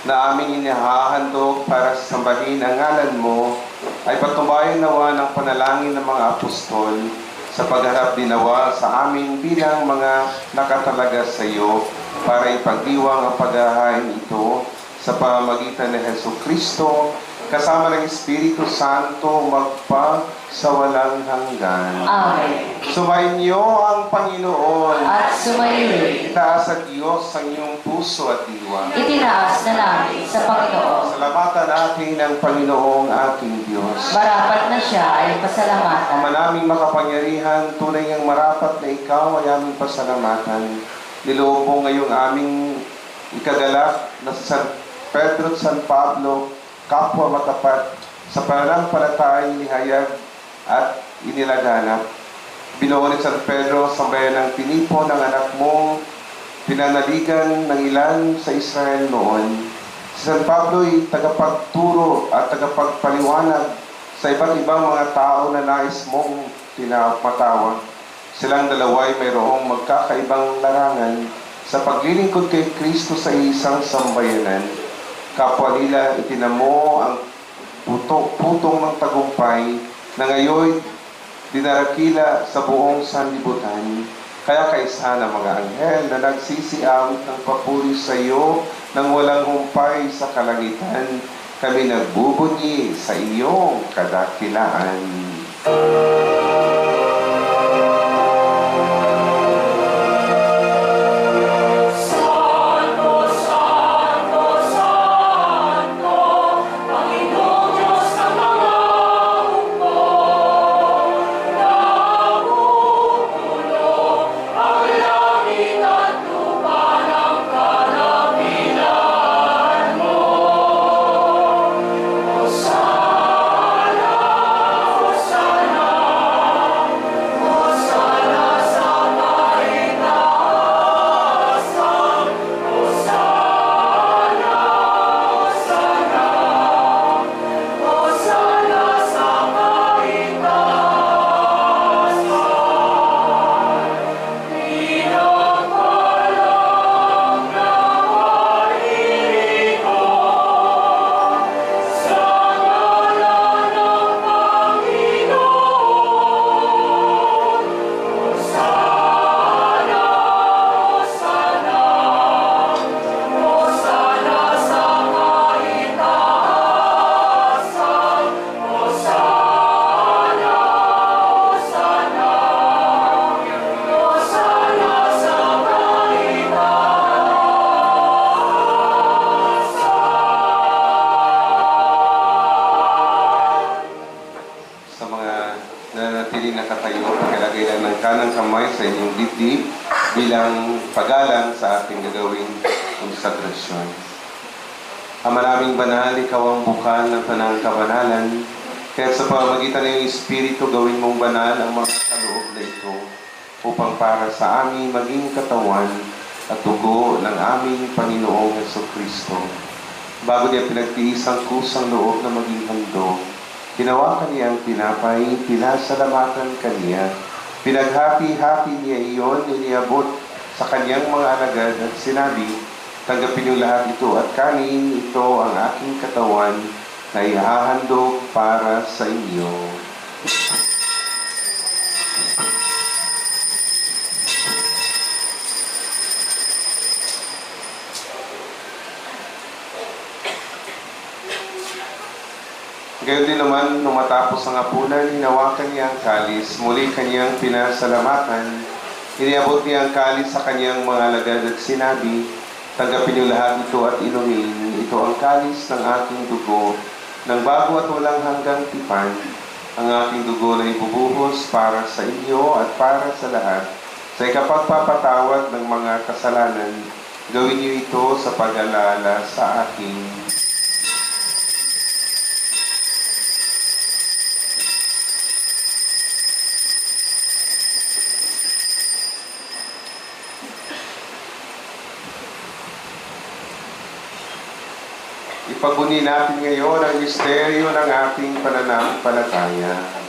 [SPEAKER 3] na aming inihahandog para sa sambahin ang ngalan mo, ay patubayan nawa ng panalangin ng mga apostol sa pagharap dinawa sa amin bilang mga nakatalaga sa iyo para ipagdiwang ang paghahain ito sa pamamagitan ng Jesucristo kasama ng Espiritu Santo magpa sa walang hanggan.
[SPEAKER 1] Amen.
[SPEAKER 3] Sumayin niyo ang Panginoon.
[SPEAKER 1] At sumayin,
[SPEAKER 3] Itaas sa Diyos ang iyong puso at diwa.
[SPEAKER 1] itinaas na namin sa Panginoon.
[SPEAKER 3] Salamatan natin ang Panginoong ating Diyos.
[SPEAKER 1] Marapat na siya ay pasalamatan.
[SPEAKER 3] Ama naming makapangyarihan, tunay ang marapat na ikaw ay aming pasalamatan. Niloob mo ngayong aming ikagalak na sa San Pedro at San Pablo, kapwa matapat, sa pananampalataya inihayag at inilaganap. Binuo ni San Pedro sa bayan ng Pilipo ng anak mong pinanaligan ng ilan sa Israel noon. Si San Pablo ay tagapagturo at tagapagpaliwanag sa iba't ibang mga tao na nais mong pinapatawag. Silang dalawa ay mayroong magkakaibang larangan sa paglilingkod kay Kristo sa isang sambayanan. Kapwa nila itinamo ang putong ng tagumpay na ngayon dinarakila sa buong sanlibutan. Kaya kaisa ng mga anghel na nagsisiawit ng papuri sa iyo nang walang humpay sa kalangitan, kami nagbubunyi sa iyong kadakilaan. nananatiling nakatayo, pakilagay lang ng kanang kamay sa inyong dibdib bilang pagalang sa ating gagawing konsagrasyon. Ama naming banal, ikaw ang bukal ng tanang kabanalan, kaya sa pamamagitan ng iyong Espiritu, gawin mong banal ang mga kaloob na ito upang para sa amin maging katawan at dugo ng aming Panginoong Jesucristo. Bago niya pinagtiis ang kusang loob na maging handog, hinawakan niya ang tinapay, pinasalamatan kaniya, pinaghati-hati niya iyon, iniabot sa kanyang mga alagad at sinabi, tanggapin niyo lahat ito at kanin, ito ang aking katawan na ihahandog para sa inyo. Gayon din naman, nung matapos ang hapunan, hinawakan niya ang kalis, muli kanyang pinasalamatan, iniabot niya ang kalis sa kanyang mga alagad at sinabi, tanggapin niyo lahat ito at inumin, ito ang kalis ng aking dugo, ng bago at walang hanggang tipan, ang aking dugo na ibubuhos para sa inyo at para sa lahat, sa ikapagpapatawad ng mga kasalanan, gawin niyo ito sa pag-alala sa akin. Ipaguni natin ngayon ang misteryo ng ating pananampalataya.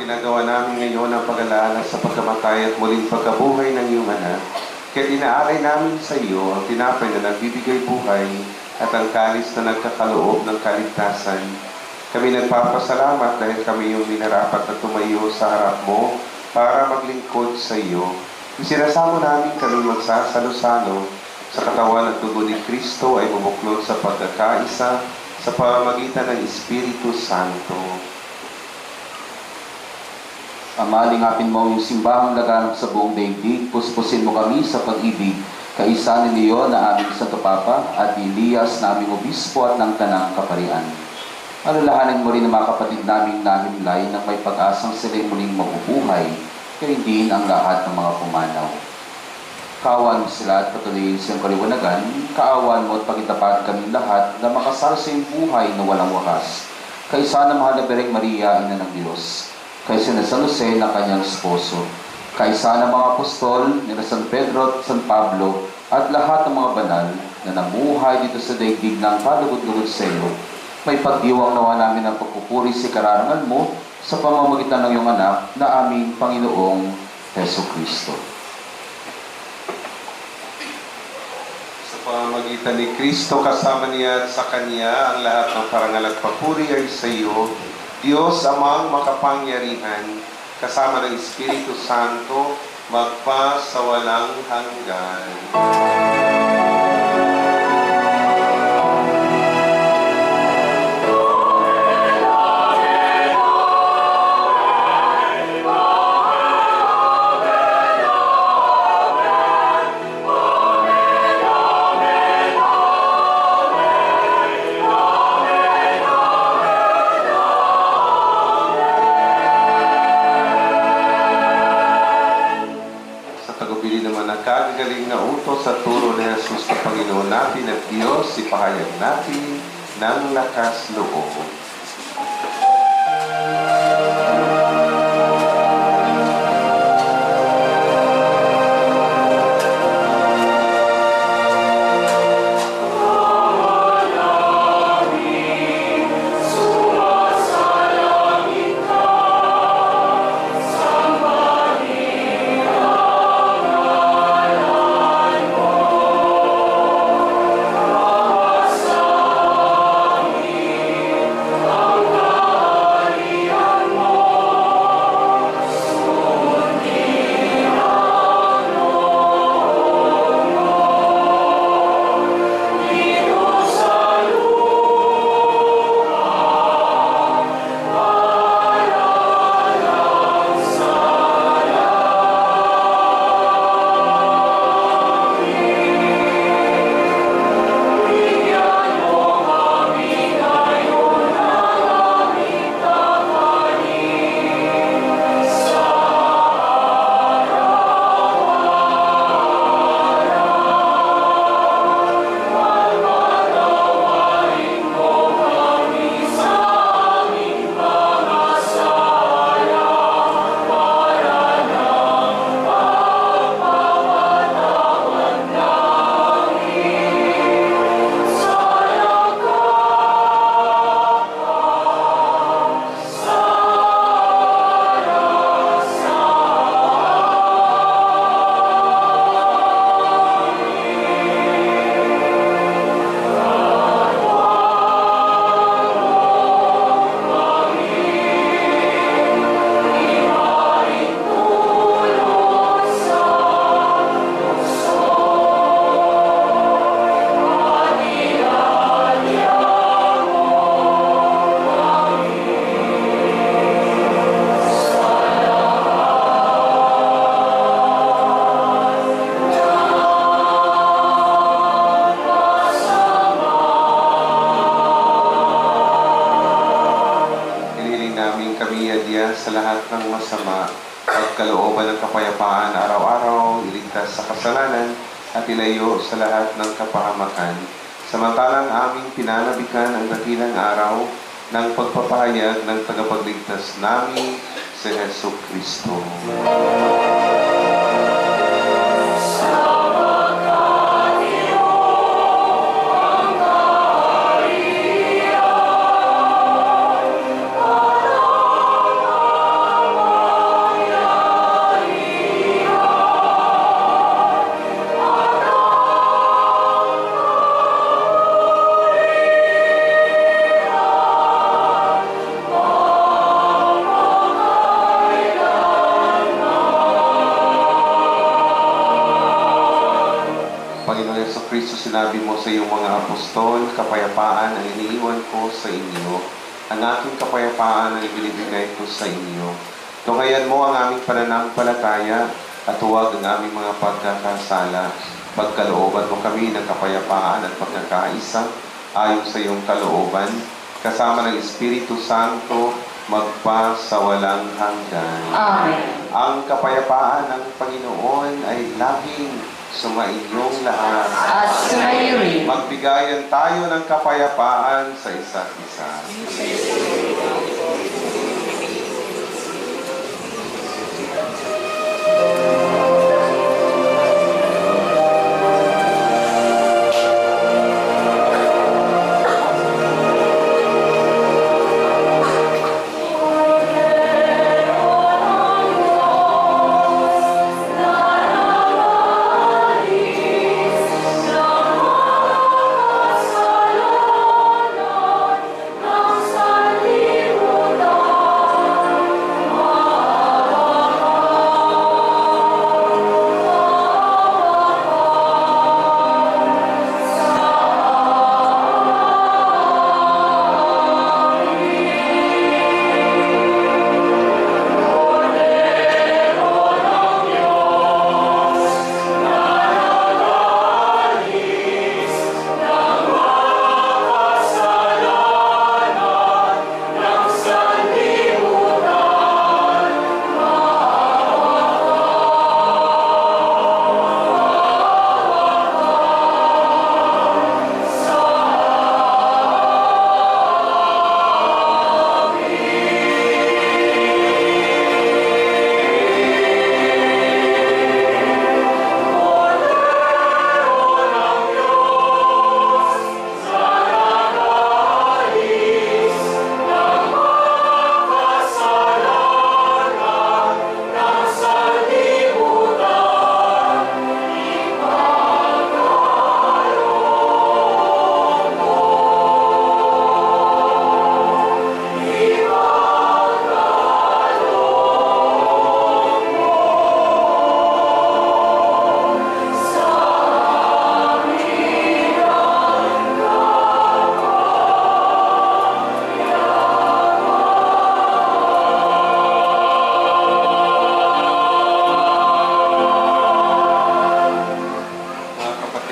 [SPEAKER 3] Ginagawa namin ngayon ang pag-alala sa pagkamatay at muling pagkabuhay ng iyong anak. Kaya inaalay namin sa iyo ang tinapay na nagbibigay buhay at ang kalis na nagkakaloob ng kaligtasan. Kami nagpapasalamat dahil kami yung minarapat na tumayo sa harap mo para maglingkod sa iyo. Isinasamo namin kami magsasalo-salo sa katawan at dugo ni Kristo ay bumuklod sa pagkakaisa sa pamamagitan ng Espiritu Santo.
[SPEAKER 2] Ama, lingapin mo yung simbahang laganap sa buong daigdig. Puspusin mo kami sa pag-ibig. Kaisa ni Leo na aming Santo Papa at ni Elias na aming Obispo at ng Tanang Kaparian. Alalahanin mo rin ang mga kapatid naming nahimlay na may pag-asang sila'y muling mabubuhay, kaya din ang lahat ng mga pumanaw. Kaawan mo sila at patuloy siyang kaliwanagan. Kaawan mo at pagitapan kami lahat na makasal sa iyong buhay na walang wakas. Kaisa na mahal na Birheng Maria, Ina ng Diyos. Kaisa na San Jose na kanyang esposo, kaisa ng mga apostol, nila San Pedro at San Pablo, at lahat ng mga banal na namuhay dito sa daigdig ng kalugod-lugod sa iyo. May pagdiwang nawa namin ang pagpupuri sa karangal mo sa pamamagitan ng iyong anak na aming Panginoong Heso Kristo.
[SPEAKER 3] Sa pamamagitan ni Kristo, kasama niya at sa Kanya, ang lahat ng parangal at papuri ay sa iyo, Diyos amang makapangyarihan, kasama ng Espiritu Santo, magpa sa walang hanggan. Kagagaling na utos sa turo ni Jesus na Panginoon natin at Diyos, ipahayag natin ng lakas loob. lahat ng masama, pagkalooban ng kapayapaan araw-araw, iligtas sa kasalanan, at ilayo sa lahat ng kapahamakan. Samantalang aming pinanabikan ang dakilang araw ng pagpapahayag ng tagapagligtas namin, si Hesus Kristo. Panginoon Yesu Kristo, sinabi mo sa iyong mga apostol, kapayapaan ang iniiwan ko sa inyo. Ang aking kapayapaan ang ibinibigay ko sa inyo. Tunghayan mo ang aming pananampalataya at huwag ang aming mga pagkakasala. Pagkalooban mo kami ng kapayapaan at pagkakaisa ayon sa iyong kalooban, kasama ng Espiritu Santo, magpa sa walang hanggan.
[SPEAKER 1] Amen.
[SPEAKER 3] Ang kapayapaan ng Panginoon ay laging sumainyong lahat.
[SPEAKER 1] At sumayo rin.
[SPEAKER 3] Magbigayan tayo ng kapayapaan sa isa't isa.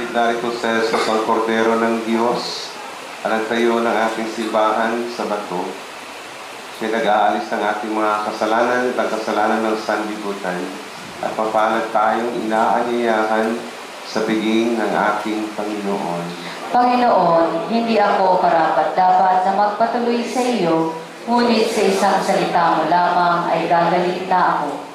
[SPEAKER 3] Narito si Jesus ang Kordero ng Diyos, ang nagtayo ng ating simbahan sa bato. Siya nag-aalis ng ating mga kasalanan at ang kasalanan ng sanlibutan, at mapalad tayong inaanyayahan sa biging ng ating Panginoon.
[SPEAKER 1] Panginoon, hindi ako karapat-dapat na magpatuloy sa iyo, ngunit sa isang salita mo lamang ay gagaling na ako.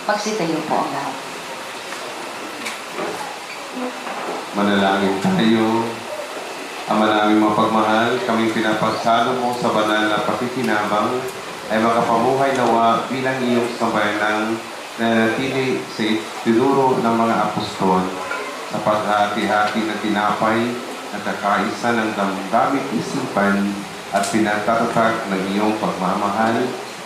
[SPEAKER 1] Magsitayo po ang lahat.
[SPEAKER 3] Manalangin tayo. Ama naming mapagmahal, kaming pinapagsalo mo sa banal na pakikinabang ay makapamuhay nawa bilang iyong sambayanang nanatili sa tinuro ng mga apostol sa paghati-hati na tinapay at kakaisa ng damdaming isipan at pinatatatag ng iyong pagmamahal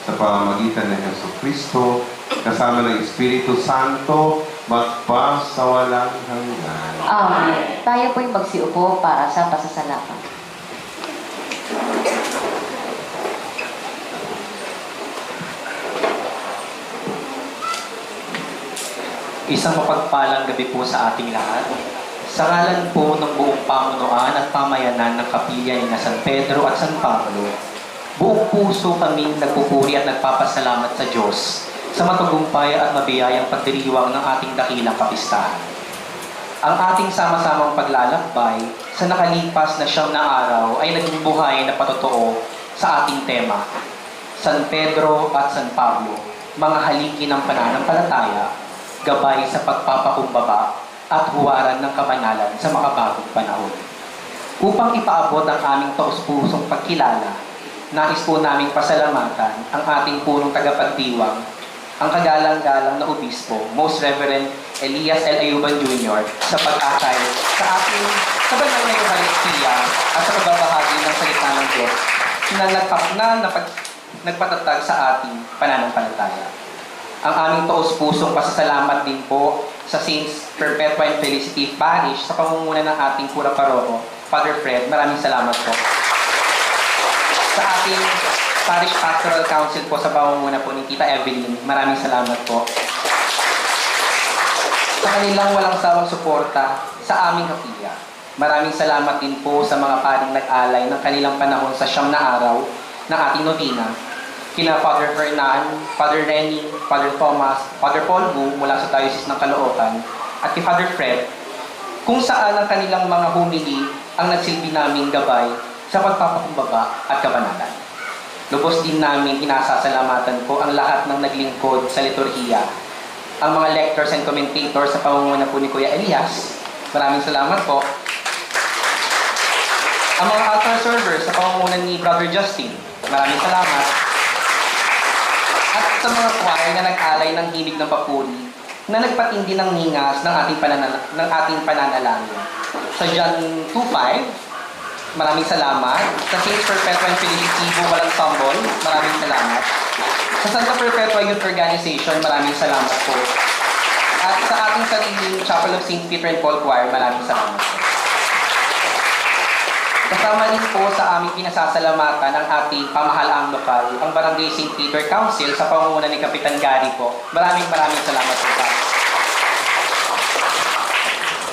[SPEAKER 3] sa pamamagitan ng Jesucristo kasama ng Espiritu Santo magpasawalang hanggan.
[SPEAKER 1] Amen. Tayo po'y magsiupo para sa pasasalamat.
[SPEAKER 6] Isang mapagpalang gabi po sa ating lahat. Sa ngalan po ng buong pamunuan at pamayanan ng kapilya ni San Pedro at San Pablo, buong puso kaming nagpupuri at nagpapasalamat sa Diyos sa matagumpay at mabiyayang pagdiriwang ng ating dakilang kapistahan. Ang ating sama-samang paglalakbay sa nakalipas na 9 na araw ay naging buhay na patotoo sa ating tema, San Pedro at San Pablo, mga haligi ng pananampalataya, gabay sa pagpapakumbaba at huwaran ng kabanalan sa makabagong panahon. Upang ipaabot ang aming taus-pusong pagkilala, nais po naming pasalamatan ang ating punong tagapagdiwang, ang kagalang-galang na obispo, Most Reverend Elias L. Ayuban Jr. sa pag-akay sa ating sa banal na Eucharistia at sa pagbabahagi ng salita ng Diyos na nagpatatag sa ating pananampalataya. Ang aming taus-pusong pasasalamat din po sa Saints Perpetua and Felicity Parish sa pamumuno ng ating Pura Paroko, Father Fred. Maraming salamat po. Sa ating Parish Pastoral Council po sa pamumuno po ni Tita Evelyn. Maraming salamat po. Sa kanilang walang sawang suporta sa aming kapilya. Maraming salamat din po sa mga paring nag-alay ng kanilang panahon sa 9 na araw ng ating novena. Kina Father Hernan, Father Renny, Father Thomas, Father Paul Wu mula sa Diocese ng Caloocan, at kay Father Fred, kung saan ang kanilang mga humili ang nagsilbi naming gabay sa pagpapakumbaba at kabanalan. Lubos din namin inasasalamatan po ang lahat ng naglingkod sa liturhiya, ang mga lectors and commentators sa pamumuno po ni Kuya Elias. Maraming salamat po. Ang mga altar servers sa pamumuno ni Brother Justin. Maraming salamat. At sa mga choir na nag-alay ng himig ng papuri na nagpatindi ng ningas ng ating pananalangin. Sa John 2:5, maraming salamat. Sa Saints Perpetua and Felicity Walang Sambol, maraming salamat. Sa Santa Perpetua Youth Organization, maraming salamat po. At sa ating sariling Chapel of St. Peter and Paul Choir, maraming salamat po. Kasama rin po sa aming pinasasalamatan ang ating pamahalaang lokal, ang Barangay St. Peter Council sa pamumuno ni Kapitan Gary po. Maraming salamat po sa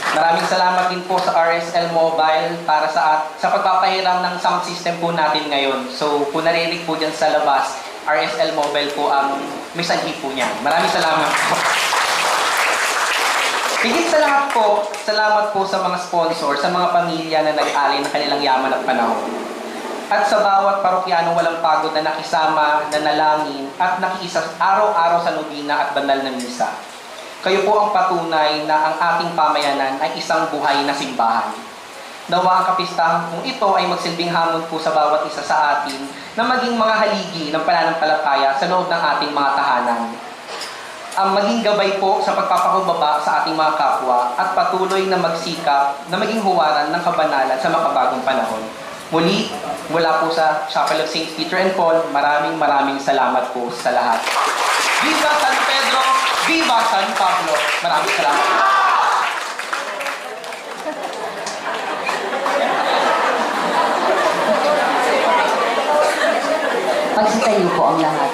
[SPEAKER 6] Maraming salamat din po sa RSL Mobile para sa pagpapahiram ng sound system po natin ngayon. So, kung narinig po dyan sa labas, RSL Mobile po ang may sanhi po niya. Maraming salamat po. Higit sa lahat po, salamat po sa mga sponsor, sa mga pamilya na nag-alay ng kanilang yaman at panahon. At sa bawat parokyanong walang pagod na nakisama, nanalangin, at nakiisa araw-araw sa nobina at banal na misa. Kayo po ang patunay na ang ating pamayanan ay isang buhay na simbahan. Nawa ang kapistahan kung ito ay magsilbing hamon po sa bawat isa sa atin na maging mga haligi ng pananampalataya sa loob ng ating mga tahanan. Ang maging gabay po sa pagpapakumbaba sa ating mga kapwa at patuloy na magsikap na maging huwaran ng kabanalan sa makabagong panahon. Muli, mula po sa Chapel of St. Peter and Paul, maraming salamat po sa lahat. Viva San Pedro! Viva San Pablo! Maraming salamat.
[SPEAKER 1] Magsitayo po ang lahat.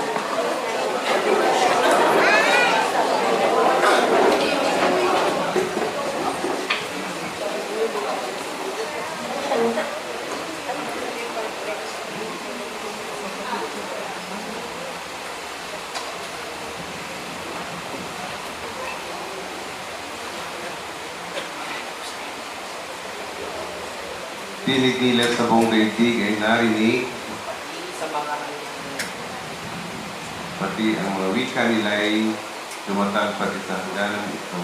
[SPEAKER 3] Tinigilan sa buong daigdig ay narinig,
[SPEAKER 6] Sa mga
[SPEAKER 3] pati ang mga wika nila ay dumatang pati sa hangganan ito.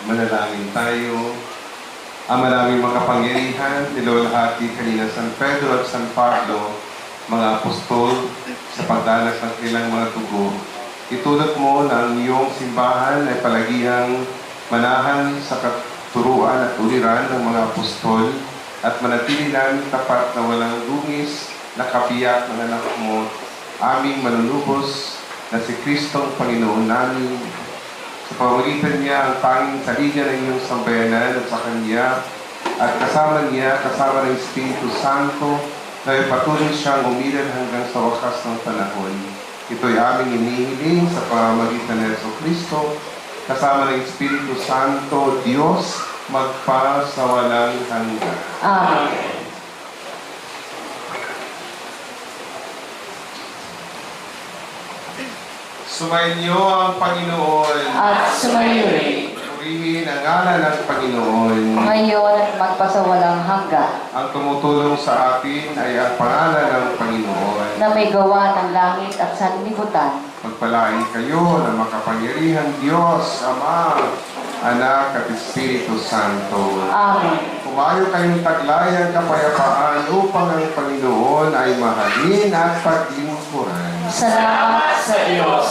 [SPEAKER 3] Manalangin tayo. Ang maraming makapangyarihan, nilolahati kanina San Pedro at San Pablo, mga apostol, sa pagdanas ng kanilang mga dugo. Itulot mo na ang iyong simbahan ay palagihang manahan sa katuruan at uliran ng mga apostol at manatili namin tapat na walang dungis na kabiyak ng anak mo, aming manunubos na si Kristong Panginoon namin. Sa pamamagitan niya ang tanging salida ng iyong sambayanan at sa Kanya at kasama niya, kasama ng Espiritu Santo na patuloy siyang umiral hanggang sa wakas ng panahon. Ito'y aming inihiling sa pamamagitan ng Jesucristo, kasama ng Espiritu Santo, Diyos, magpa sa walang hanggan.
[SPEAKER 1] Amen.
[SPEAKER 3] Sumainyo ang Panginoon.
[SPEAKER 1] At sumayo rin,
[SPEAKER 3] Purihin ang ngalan ng Panginoon.
[SPEAKER 1] ngayon at magpasawalang hanggan,
[SPEAKER 3] Ang tumutulong sa atin ay ang pangalan ng Panginoon.
[SPEAKER 1] na may gawa ng langit at sanlibutan.
[SPEAKER 3] Magpalain kayo ng makapangyarihang Diyos, Ama, Anak at Espiritu Santo.
[SPEAKER 1] Amen.
[SPEAKER 3] Kumayo kayong taglayang kapayapaan upang ang Panginoon ay mahalin at paglingkuran.
[SPEAKER 1] Salamat sa Diyos.